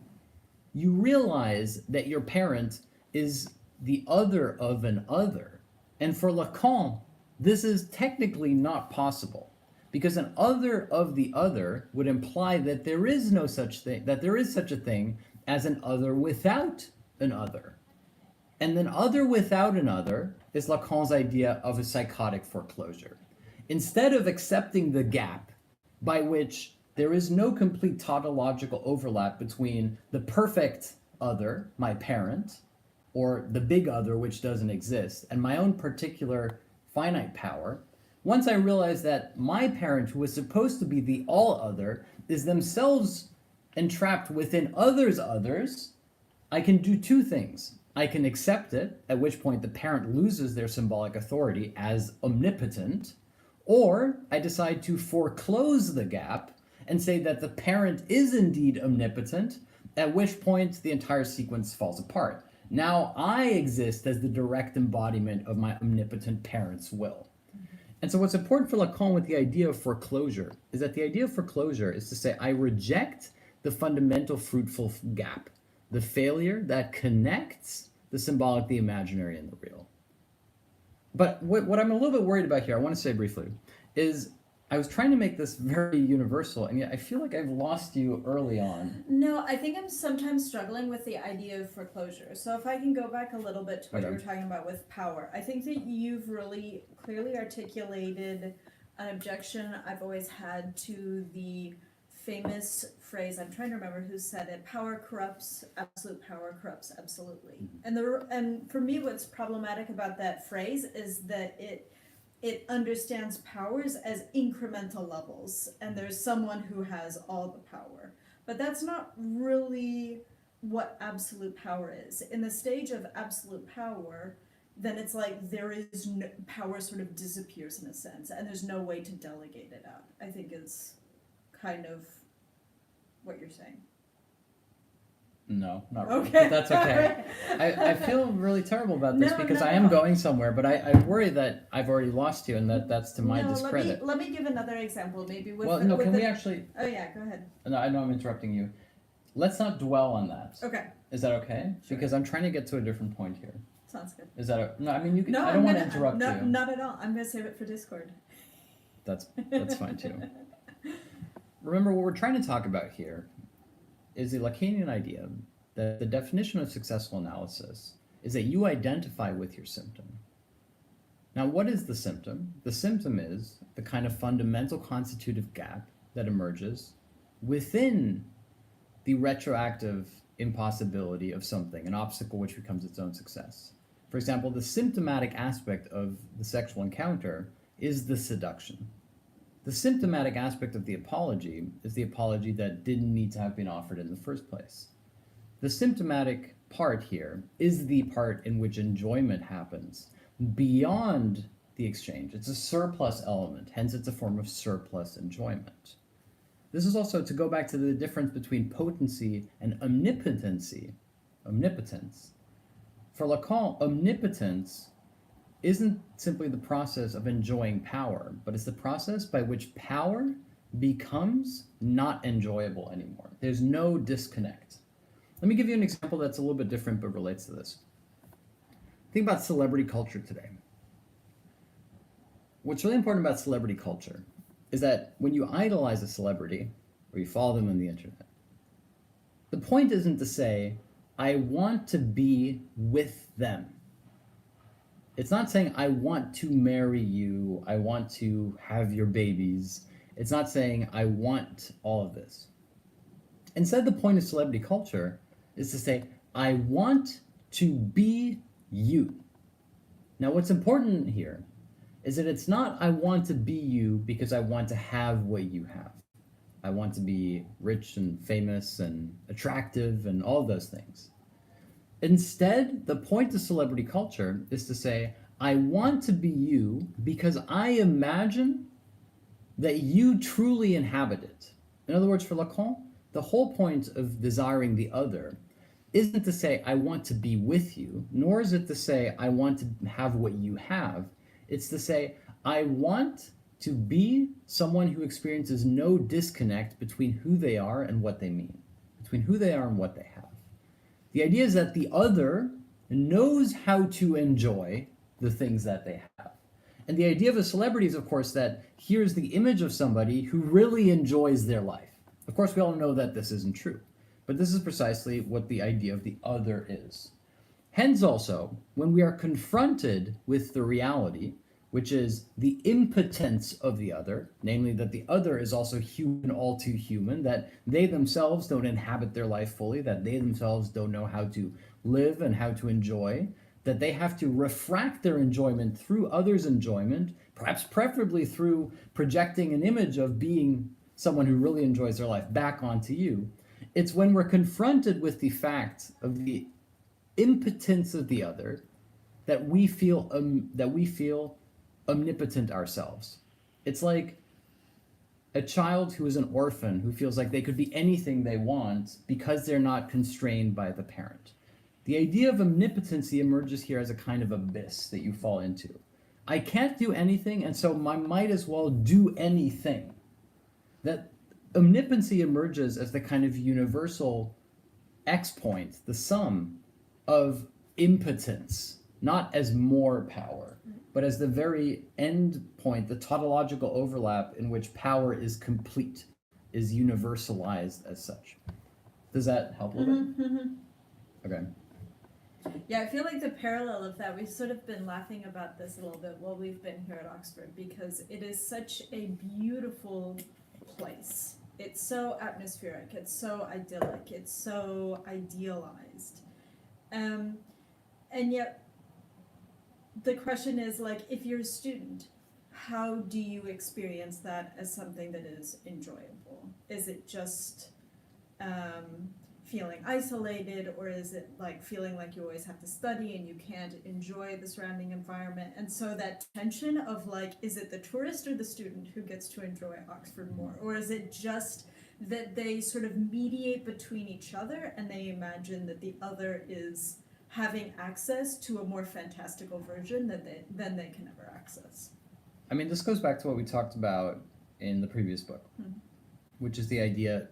you realize that your parent is the other of an other. And for Lacan, this is technically not possible, because an other of the other would imply that there is no such thing, that there is such a thing as an other without an other. And then other without another is Lacan's idea of a psychotic foreclosure. Instead of accepting the gap by which there is no complete tautological overlap between the perfect other, my parent, or the big other which doesn't exist, and my own particular finite power, once I realize that my parent, who was supposed to be the all other, is themselves entrapped within others, I can do two things. I can accept it, at which point the parent loses their symbolic authority as omnipotent, or I decide to foreclose the gap and say that the parent is indeed omnipotent, at which point the entire sequence falls apart. Now I exist as the direct embodiment of my omnipotent parent's will. And so what's important for Lacan with the idea of foreclosure is that the idea of foreclosure is to say, I reject the fundamental fruitful gap, the failure that connects the symbolic, the imaginary, and the real. But what I'm a little bit worried about here, I want to say briefly, is I was trying to make this very universal, and yet I feel like I've lost you early on. No, I think I'm sometimes struggling with the idea of foreclosure. So if I can go back a little bit to what you were talking about with power, I think that you've really clearly articulated an objection I've always had to the famous phrase, I'm trying to remember who said it, power corrupts, absolute power corrupts absolutely. And for me what's problematic about that phrase is that it understands powers as incremental levels, and there's someone who has all the power. But that's not really what absolute power is. In the stage of absolute power, then it's like there is no, power sort of disappears in a sense, and there's no way to delegate it out, I think is kind of what you're saying. No, not really. Okay. But that's okay. I feel really terrible about this because No. I am going somewhere, but I worry that I've already lost you and that's to my discredit. Let me give another example, maybe with. Well, the, no, with can the, we actually? Oh yeah, go ahead. No, I know I'm interrupting you. Let's not dwell on that. Okay. Is that okay? Sure. Because I'm trying to get to a different point here. Sounds good. Is that no? I mean, you can. No, I don't want to interrupt no, you. not at all. I'm gonna save it for Discord. That's fine too. Remember, what we're trying to talk about here is the Lacanian idea that the definition of successful analysis is that you identify with your symptom. Now, what is the symptom? The symptom is the kind of fundamental constitutive gap that emerges within the retroactive impossibility of something, an obstacle which becomes its own success. For example, the symptomatic aspect of the sexual encounter is the seduction. The symptomatic aspect of the apology is the apology that didn't need to have been offered in the first place. The symptomatic part here is the part in which enjoyment happens beyond the exchange. It's a surplus element, hence it's a form of surplus enjoyment. This is also to go back to the difference between potency and omnipotency. Omnipotence. For Lacan, omnipotence isn't simply the process of enjoying power, but it's the process by which power becomes not enjoyable anymore. There's no disconnect. Let me give you an example that's a little bit different but relates to this. Think about celebrity culture today. What's really important about celebrity culture is that when you idolize a celebrity or you follow them on the internet, the point isn't to say, I want to be with them. It's not saying, I want to marry you, I want to have your babies. It's not saying, I want all of this. Instead, the point of celebrity culture is to say, I want to be you. Now, what's important here is that it's not, I want to be you because I want to have what you have. I want to be rich and famous and attractive and all of those things. Instead, the point of celebrity culture is to say, I want to be you because I imagine that you truly inhabit it. In other words, for Lacan, the whole point of desiring the other isn't to say, I want to be with you, nor is it to say, I want to have what you have. It's to say, I want to be someone who experiences no disconnect between who they are and what they mean, between who they are and what they have. The idea is that the other knows how to enjoy the things that they have. And the idea of a celebrity is, of course, that here's the image of somebody who really enjoys their life. Of course, we all know that this isn't true, but this is precisely what the idea of the other is. Hence also, when we are confronted with the reality, which is the impotence of the other, namely that the other is also human, all too human, that they themselves don't inhabit their life fully, that they themselves don't know how to live and how to enjoy, that they have to refract their enjoyment through others' enjoyment, perhaps preferably through projecting an image of being someone who really enjoys their life back onto you. It's when we're confronted with the fact of the impotence of the other that we feel omnipotent ourselves. It's like a child who is an orphan who feels like they could be anything they want because they're not constrained by the parent. The idea of omnipotency emerges here as a kind of abyss that you fall into. I can't do anything, and so I might as well do anything. That omnipotency emerges as the kind of universal X point, the sum of impotence, not as more power, but as the very end point, the tautological overlap in which power is complete, is universalized as such. Does that help a little bit? Okay. Yeah, I feel like the parallel of that, we've sort of been laughing about this a little bit while we've been here at Oxford, because it is such a beautiful place. It's so atmospheric, it's so idyllic, it's so idealized. And yet, the question is, like, if you're a student, how do you experience that as something that is enjoyable? Is it just feeling isolated, or is it like feeling like you always have to study and you can't enjoy the surrounding environment? And so that tension of, like, is it the tourist or the student who gets to enjoy Oxford more, or is it just that they sort of mediate between each other and they imagine that the other is having access to a more fantastical version than they can ever access? I mean, this goes back to what we talked about in the previous book, which is the idea,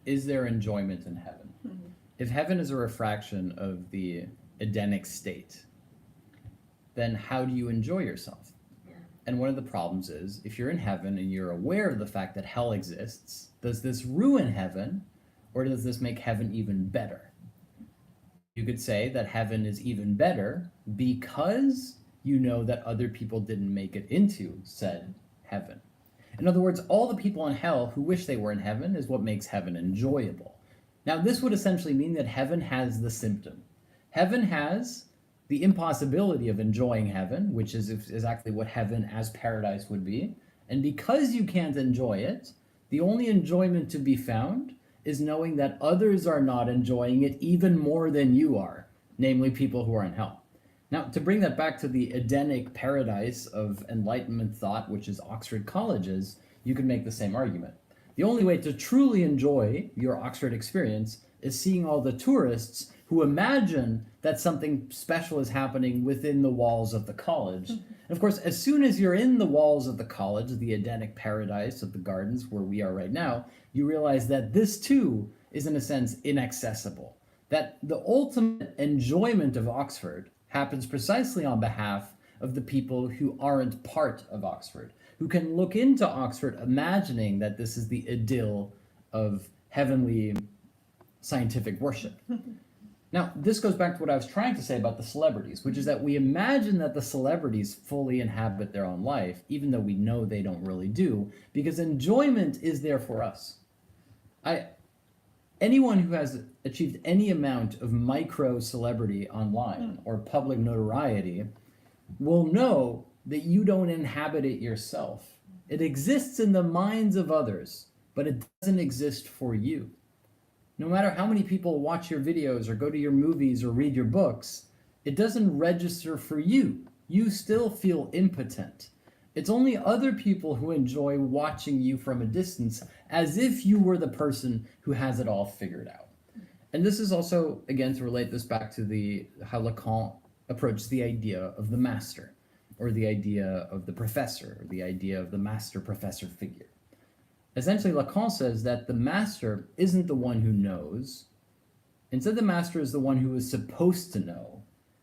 is there enjoyment in heaven? If heaven is a refraction of the Edenic state, then how do you enjoy yourself? And one of the problems is, if you're in heaven and you're aware of the fact that hell exists, does this ruin heaven, or does this make heaven even better? You could say that heaven is even better because you know that other people didn't make it into said heaven. In other words, all the people in hell who wish they were in heaven is what makes heaven enjoyable. Now, this would essentially mean that heaven has the symptom. Heaven has the impossibility of enjoying heaven, which is exactly what heaven as paradise would be. And because you can't enjoy it, the only enjoyment to be found is knowing that others are not enjoying it even more than you are, namely people who are in hell. Now, to bring that back to the Edenic paradise of Enlightenment thought, which is Oxford colleges, you could make the same argument. The only way to truly enjoy your Oxford experience is seeing all the tourists who imagine that something special is happening within the walls of the college. And of course, as soon as you're in the walls of the college, the Edenic paradise of the gardens where we are right now, you realize that this too is, in a sense, inaccessible. That the ultimate enjoyment of Oxford happens precisely on behalf of the people who aren't part of Oxford, who can look into Oxford imagining that this is the idyll of heavenly scientific worship. Now, this goes back to what I was trying to say about the celebrities, which is that we imagine that the celebrities fully inhabit their own life, even though we know they don't really do, because enjoyment is there for us. Anyone who has achieved any amount of micro celebrity online or public notoriety will know that you don't inhabit it yourself. It exists in the minds of others, but it doesn't exist for you. No matter how many people watch your videos or go to your movies or read your books, it doesn't register for you. You still feel impotent. It's only other people who enjoy watching you from a distance as if you were the person who has it all figured out. And this is also, again, to relate this back to how Lacan approached the idea of the master, or the idea of the professor, or the idea of the master-professor figure. Essentially, Lacan says that the master isn't the one who knows. Instead, the master is the one who is supposed to know.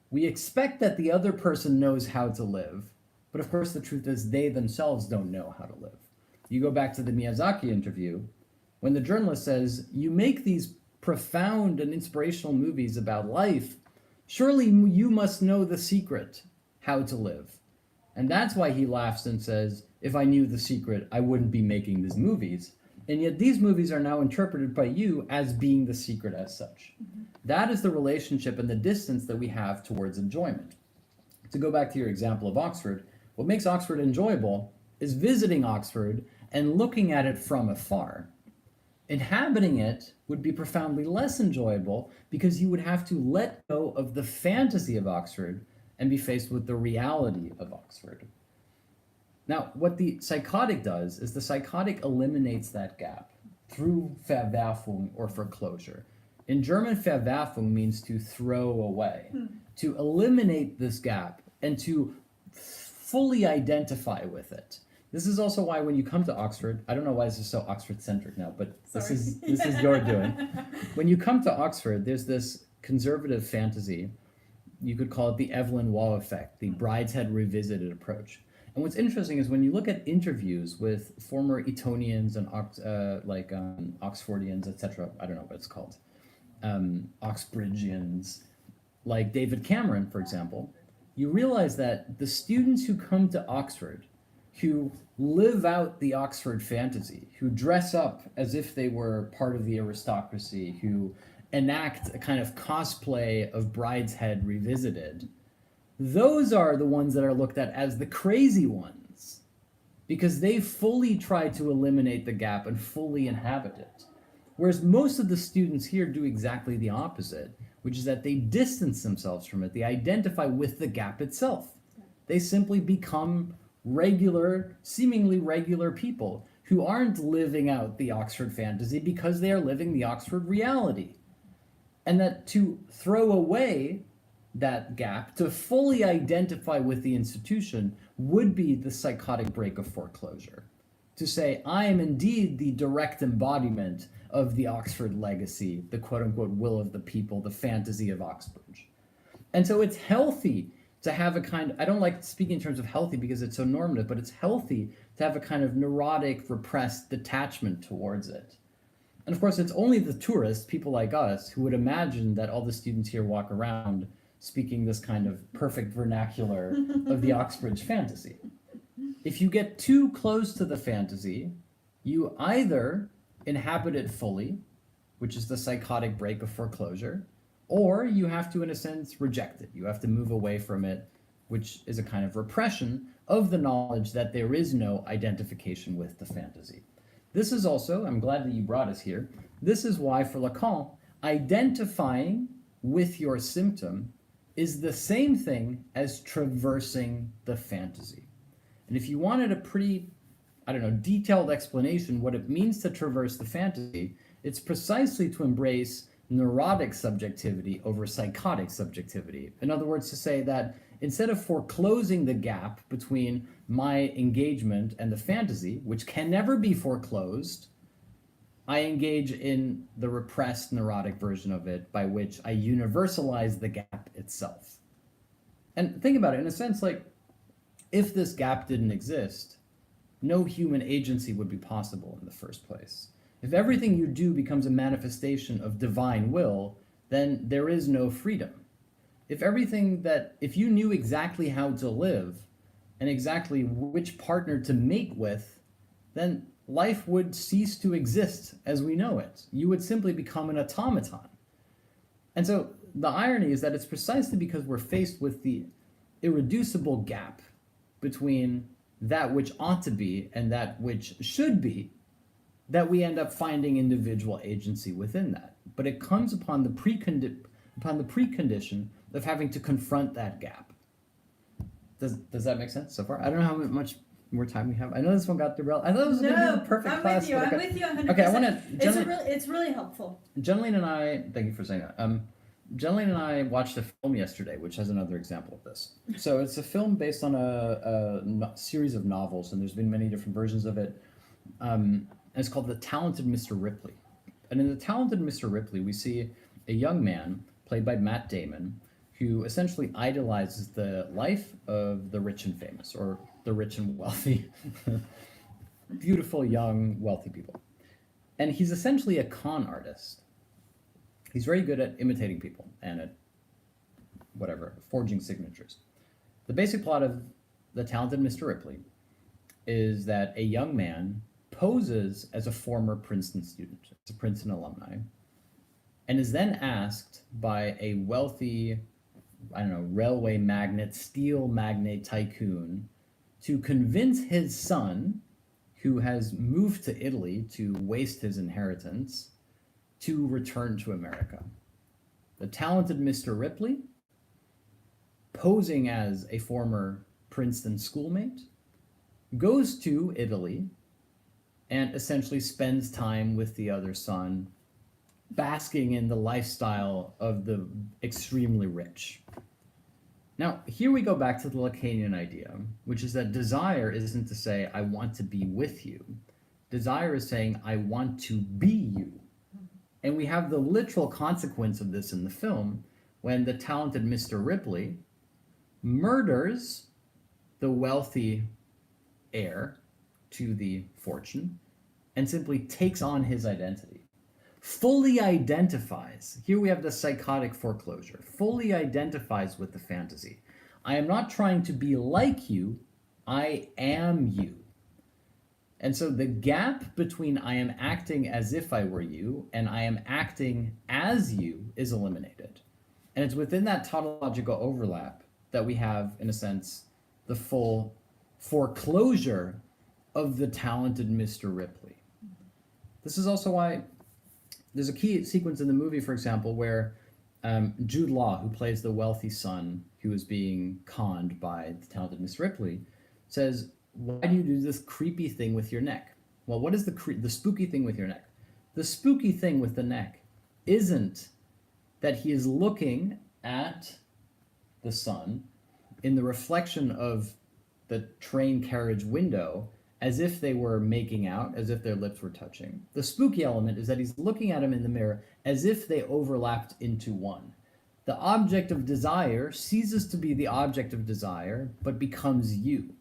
We expect that the other person knows how to live, but of course the truth is they themselves don't know how to live. You go back to the Miyazaki interview, when the journalist says, you make these profound and inspirational movies about life, surely you must know the secret, how to live. And that's why he laughs and says, if I knew the secret, I wouldn't be making these movies. And yet these movies are now interpreted by you as being the secret as such. That is the relationship and the distance that we have towards enjoyment. To go back to your example of Oxford, what makes Oxford enjoyable is visiting Oxford and looking at it from afar. Inhabiting it would be profoundly less enjoyable because you would have to let go of the fantasy of Oxford and be faced with the reality of Oxford. Now, what the psychotic does is the psychotic eliminates that gap through Verwerfung or foreclosure. In German, Verwerfung means to throw away, to eliminate this gap and to fully identify with it. This is also why when you come to Oxford, I don't know why this is so Oxford-centric now, but this is your doing. When you come to Oxford, there's this conservative fantasy. You could call it the Evelyn Waugh effect, the Brideshead Revisited approach. And what's interesting is when you look at interviews with former Etonians and Oxfordians, etc., I don't know what it's called, Oxbridgians, like David Cameron, for example, you realize that the students who come to Oxford, who live out the Oxford fantasy, who dress up as if they were part of the aristocracy, who enact a kind of cosplay of Brideshead Revisited, those are the ones that are looked at as the crazy ones, because they fully try to eliminate the gap and fully inhabit it. Whereas most of the students here do exactly the opposite, which is that they distance themselves from it. They identify with the gap itself. They simply become regular, seemingly regular people who aren't living out the Oxford fantasy because they are living the Oxford reality. And that to throw away that gap, to fully identify with the institution, would be the psychotic break of foreclosure. To say, I am indeed the direct embodiment of the Oxford legacy, the quote-unquote will of the people, the fantasy of Oxbridge. And so it's healthy to have a kind of, I don't like speaking in terms of healthy because it's so normative, but it's healthy to have a kind of neurotic, repressed detachment towards it. And of course, it's only the tourists, people like us, who would imagine that all the students here walk around speaking this kind of perfect vernacular of the Oxbridge fantasy. If you get too close to the fantasy, you either inhabit it fully, which is the psychotic break of foreclosure, or you have to, in a sense, reject it. You have to move away from it, which is a kind of repression of the knowledge that there is no identification with the fantasy. This is also, I'm glad that you brought us here, this is why for Lacan, identifying with your symptom is the same thing as traversing the fantasy. And if you wanted a pretty, detailed explanation what it means to traverse the fantasy, it's precisely to embrace neurotic subjectivity over psychotic subjectivity. In other words, to say that instead of foreclosing the gap between my engagement and the fantasy, which can never be foreclosed, I engage in the repressed neurotic version of it by which I universalize the gap itself. And think about it, in a sense, like, if this gap didn't exist, no human agency would be possible in the first place. If everything you do becomes a manifestation of divine will, then there is no freedom. If you knew exactly how to live and exactly which partner to mate with, then life would cease to exist as we know it. You would simply become an automaton. And so the irony is that it's precisely because we're faced with the irreducible gap between that which ought to be and that which should be, that we end up finding individual agency within that. But it comes upon the precondition of having to confront that gap. Does that make sense so far? I don't know how much more time we have. I know this one got derailed. I thought it was going to be the perfect class. I'm with you 100%. Okay, I want to... It's really helpful. Jeneline and I... Thank you for saying that. Jeneline and I watched a film yesterday, which has another example of this. So it's a film based on a series of novels, and there's been many different versions of it. And it's called The Talented Mr. Ripley. And in The Talented Mr. Ripley, we see a young man, played by Matt Damon, who essentially idolizes the life of the rich and famous, or the rich and wealthy, beautiful, young, wealthy people. And he's essentially a con artist. He's very good at imitating people and at forging signatures. The basic plot of The Talented Mr. Ripley is that a young man poses as a former Princeton student, as a Princeton alumni, and is then asked by a wealthy, railway magnate, steel magnate tycoon to convince his son, who has moved to Italy to waste his inheritance, to return to America. The Talented Mr. Ripley, posing as a former Princeton schoolmate, goes to Italy and essentially spends time with the other son, basking in the lifestyle of the extremely rich. Now, here we go back to the Lacanian idea, which is that desire isn't to say, I want to be with you. Desire is saying, I want to be you. And we have the literal consequence of this in the film when the talented Mr. Ripley murders the wealthy heir to the fortune and simply takes on his identity. Fully identifies, here we have the psychotic foreclosure, fully identifies with the fantasy. I am not trying to be like you, I am you. And so the gap between I am acting as if I were you and I am acting as you is eliminated. And it's within that tautological overlap that we have, in a sense, the full foreclosure of the talented Mr. Ripley. This is also why there's a key sequence in the movie, for example, where Jude Law, who plays the wealthy son who is being conned by the talented Mr. Ripley, says, why do you do this creepy thing with your neck? Well, what is the spooky thing with your neck? The spooky thing with the neck isn't that he is looking at the sun in the reflection of the train carriage window as if they were making out, as if their lips were touching. The spooky element is that he's looking at him in the mirror as if they overlapped into one. The object of desire ceases to be the object of desire, but becomes you,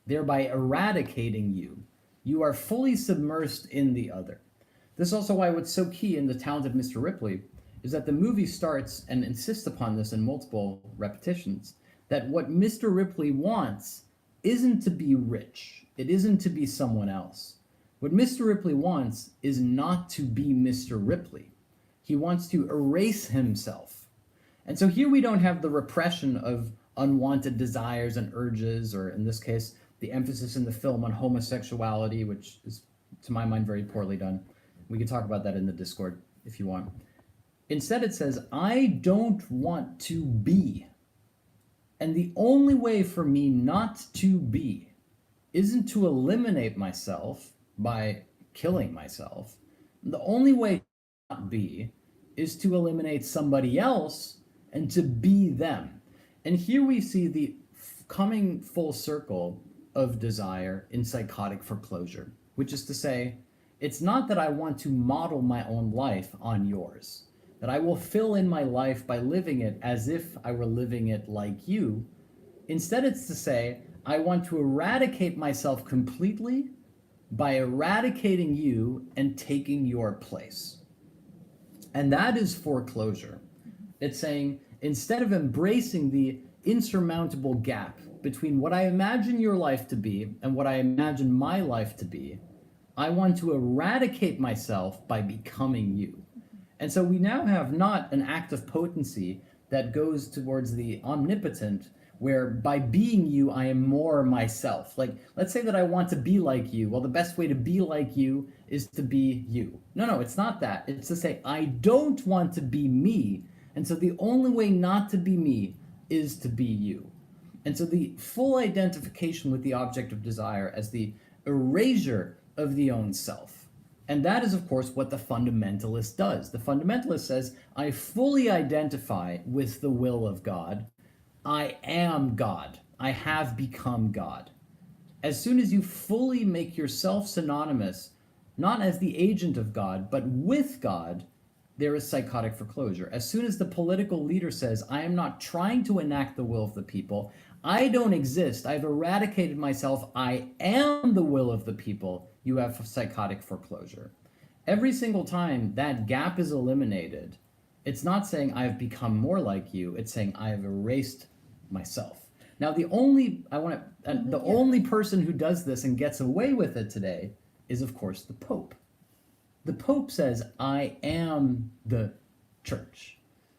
thereby eradicating you. You are fully submersed in the other. This is also why what's so key in The Talented Mr. Ripley is that the movie starts and insists upon this in multiple repetitions, that what Mr. Ripley wants isn't to be rich. It isn't to be someone else. What Mr. Ripley wants is not to be Mr. Ripley. He wants to erase himself. And so here we don't have the repression of unwanted desires and urges, or in this case, the emphasis in the film on homosexuality, which is, to my mind, very poorly done. We can talk about that in the Discord if you want. Instead, it says, I don't want to be. And the only way for me not to be isn't to eliminate myself by killing myself. The only way to not be is to eliminate somebody else and to be them. And here we see the coming full circle of desire in psychotic foreclosure, which is to say, it's not that I want to model my own life on yours, that I will fill in my life by living it as if I were living it like you. Instead, it's to say, I want to eradicate myself completely by eradicating you and taking your place. And that is foreclosure. It's saying, instead of embracing the insurmountable gap between what I imagine your life to be and what I imagine my life to be, I want to eradicate myself by becoming you. And so we now have not an act of potency that goes towards the omnipotent, where by being you, I am more myself. Like, let's say that I want to be like you. Well, the best way to be like you is to be you. No, it's not that. It's to say, I don't want to be me. And so the only way not to be me is to be you. And so the full identification with the object of desire as the erasure of the own self. And that is, of course, what the fundamentalist does. The fundamentalist says, I fully identify with the will of God. I am God. I have become God. As soon as you fully make yourself synonymous, not as the agent of God, but with God, there is psychotic foreclosure. As soon as the political leader says, I am not trying to enact the will of the people, I don't exist, I've eradicated myself, I am the will of the people, you have psychotic foreclosure. Every single time that gap is eliminated, it's not saying I have become more like you, it's saying I have erased myself. Now the only person who does this and gets away with it today is, of course, the Pope. The Pope says, I am the church,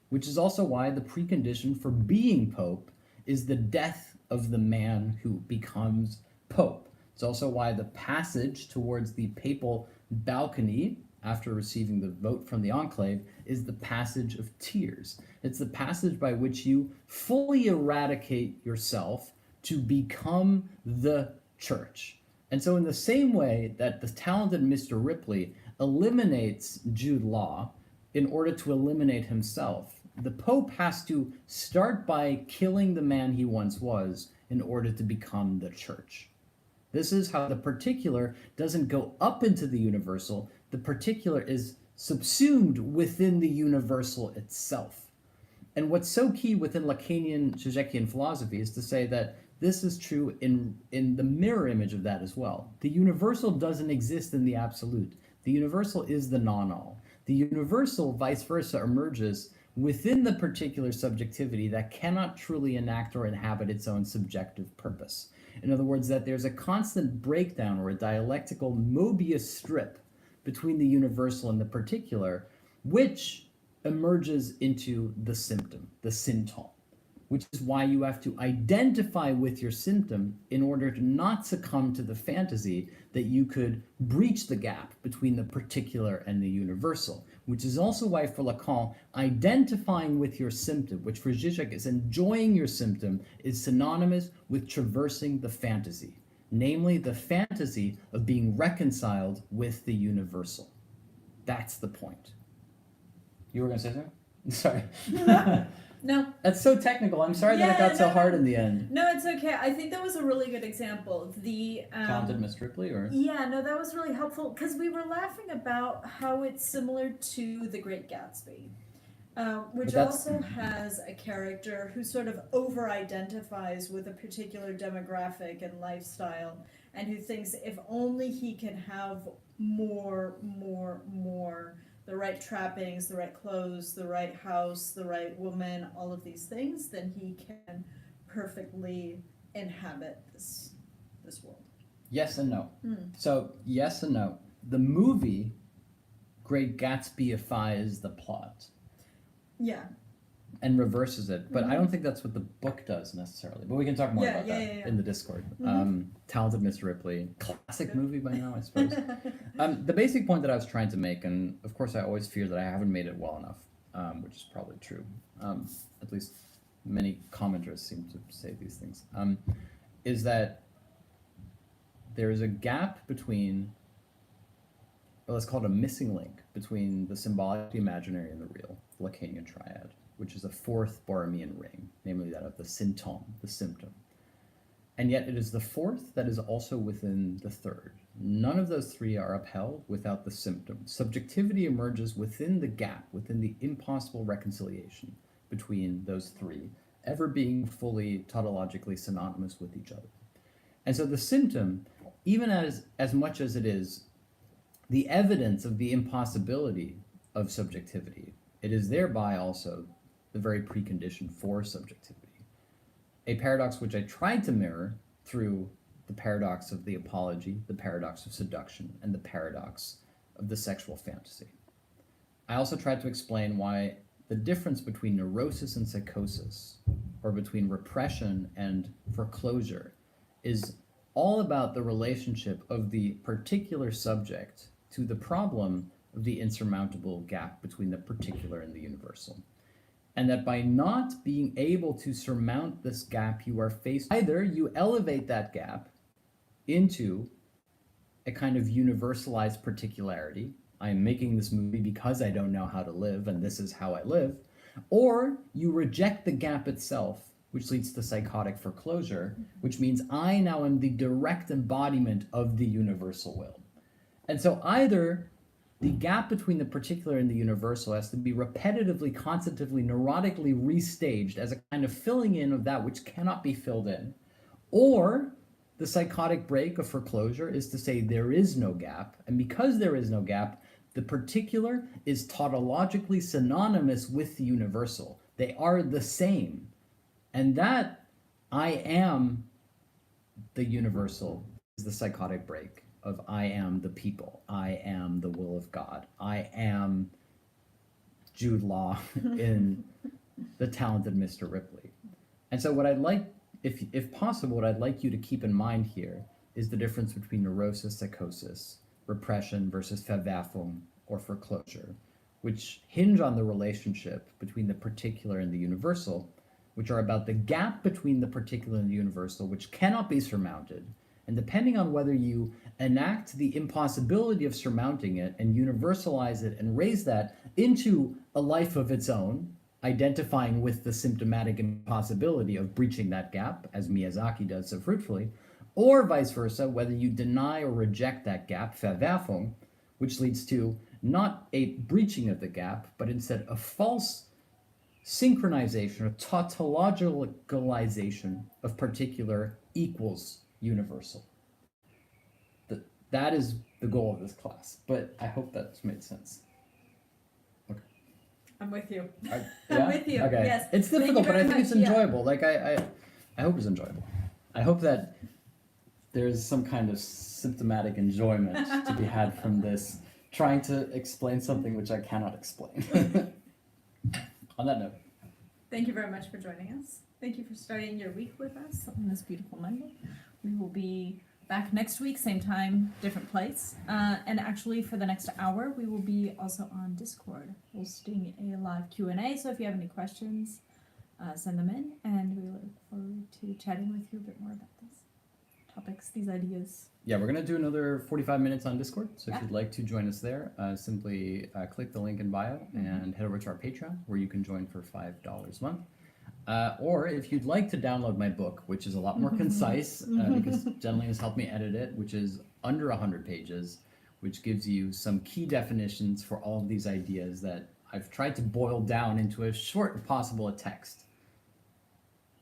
which is also why the precondition for being Pope is the death of the man who becomes Pope. It's also why the passage towards the papal balcony after receiving the vote from the enclave is the passage of tears. It's the passage by which you fully eradicate yourself to become the church. And so in the same way that the talented Mr. Ripley eliminates Jude Law in order to eliminate himself. The Pope has to start by killing the man he once was in order to become the church. This is how the particular doesn't go up into the universal. The particular is subsumed within the universal itself. And what's so key within Lacanian Žižekian philosophy is to say that this is true in the mirror image of that as well. The universal doesn't exist in the absolute. The universal is the non-all. The universal, vice versa, emerges within the particular subjectivity that cannot truly enact or inhabit its own subjective purpose. In other words, that there's a constant breakdown or a dialectical Mobius strip between the universal and the particular, which emerges into the symptom, the symptom, which is why you have to identify with your symptom in order to not succumb to the fantasy that you could breach the gap between the particular and the universal, which is also why for Lacan, identifying with your symptom, which for Žižek is enjoying your symptom, is synonymous with traversing the fantasy, namely the fantasy of being reconciled with the universal. That's the point. You were going to say something? Sorry. No. That's so technical. I'm sorry that it got so hard in the end. No, it's okay. I think that was a really good example. The Talented Mr Ripley, or? Yeah, no, that was really helpful because we were laughing about how it's similar to The Great Gatsby, which also has a character who sort of over-identifies with a particular demographic and lifestyle, and who thinks if only he can have more, the right trappings, the right clothes, the right house, the right woman, all of these things, then he can perfectly inhabit this world. Yes and no. So, yes and no. The movie Great Gatsby-ifies the plot. Yeah. And reverses it. But I don't think that's what the book does necessarily. But we can talk more about that in the Discord. Talented Mr. Ripley. Classic movie by now, I suppose. The basic point that I was trying to make, and of course I always fear that I haven't made it well enough, which is probably true. At least many commenters seem to say these things, is that there is a gap between, well, let's call it a missing link between the symbolic, the imaginary, and the real, the Lacanian triad, which is a fourth Boromian ring, namely that of the symptom, the symptom. And yet it is the fourth that is also within the third. None of those three are upheld without the symptom. Subjectivity emerges within the gap, within the impossible reconciliation between those three, ever being fully tautologically synonymous with each other. And so the symptom, even as much as it is the evidence of the impossibility of subjectivity, it is thereby also the very precondition for subjectivity. A paradox which I tried to mirror through the paradox of the apology, the paradox of seduction, and the paradox of the sexual fantasy. I also tried to explain why the difference between neurosis and psychosis, or between repression and foreclosure, is all about the relationship of the particular subject to the problem of the insurmountable gap between the particular and the universal. And that by not being able to surmount this gap, you are faced, either you elevate that gap into a kind of universalized particularity. I am making this movie because I don't know how to live, and this is how I live. Or you reject the gap itself, which leads to psychotic foreclosure, which means I now am the direct embodiment of the universal will. And so either the gap between the particular and the universal has to be repetitively, constantly, neurotically restaged as a kind of filling in of that which cannot be filled in. Or the psychotic break of foreclosure is to say there is no gap, and because there is no gap, the particular is tautologically synonymous with the universal. They are the same. And that I am the universal is the psychotic break of I am the people, I am the will of God, I am Jude Law in The Talented Mr. Ripley. And so what I'd like, if possible, what I'd like you to keep in mind here is the difference between neurosis, psychosis, repression versus Verwerfung or foreclosure, which hinge on the relationship between the particular and the universal, which are about the gap between the particular and the universal, which cannot be surmounted, And depending on whether you enact the impossibility of surmounting it and universalize it and raise that into a life of its own, identifying with the symptomatic impossibility of breaching that gap, as Miyazaki does so fruitfully, or vice versa, whether you deny or reject that gap, Verwerfung, which leads to not a breaching of the gap, but instead a false synchronization or tautologicalization of particular equals universal. That is the goal of this class, but I hope that's made sense. Okay. I'm with you. Yeah? I'm with you. Okay. Yes. It's Thank you difficult, but I very think it's much. Yeah. enjoyable. Like I hope it's enjoyable. I hope that there's some kind of symptomatic enjoyment to be had from this, trying to explain something which I cannot explain. On that note. Thank you very much for joining us. Thank you for starting your week with us on this beautiful Monday. We will be back next week, same time, different place. And actually, for the next hour, we will be also on Discord, hosting a live Q&A. So if you have any questions, send them in, and we look forward to chatting with you a bit more about these topics, these ideas. Yeah, we're going to do another 45 minutes on Discord. So Yeah. if you'd like to join us there, simply click the link in bio and head over to our Patreon, where you can join for $5 a month. Or if you'd like to download my book, which is a lot more concise, because Jenlene has helped me edit it, which is under 100 pages, which gives you some key definitions for all of these ideas that I've tried to boil down into as short as possible a text.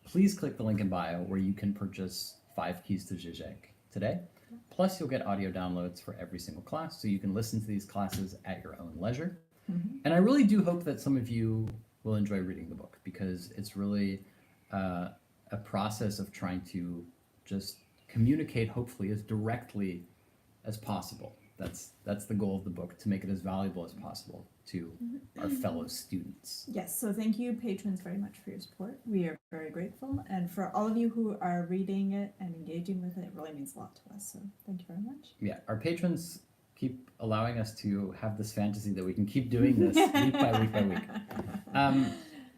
Please click the link in bio, where you can purchase 5 keys to Žižek today. Plus, you'll get audio downloads for every single class, so you can listen to these classes at your own leisure. And I really do hope that some of you will enjoy reading the book, because it's really a process of trying to just communicate, hopefully, as directly as possible. That's the goal of the book, to make it as valuable as possible to our fellow students. Yes, so thank you, patrons, very much for your support. We are very grateful. And for all of you who are reading it and engaging with it, it really means a lot to us. So thank you very much. Yeah, our patrons keep allowing us to have this fantasy that we can keep doing this week by week by week.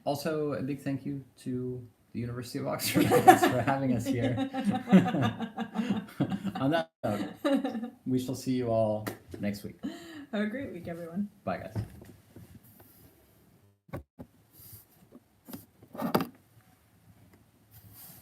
Also, a big thank you to the University of Oxford for having us here. On that note, we shall see you all next week. Have a great week, everyone. Bye, guys.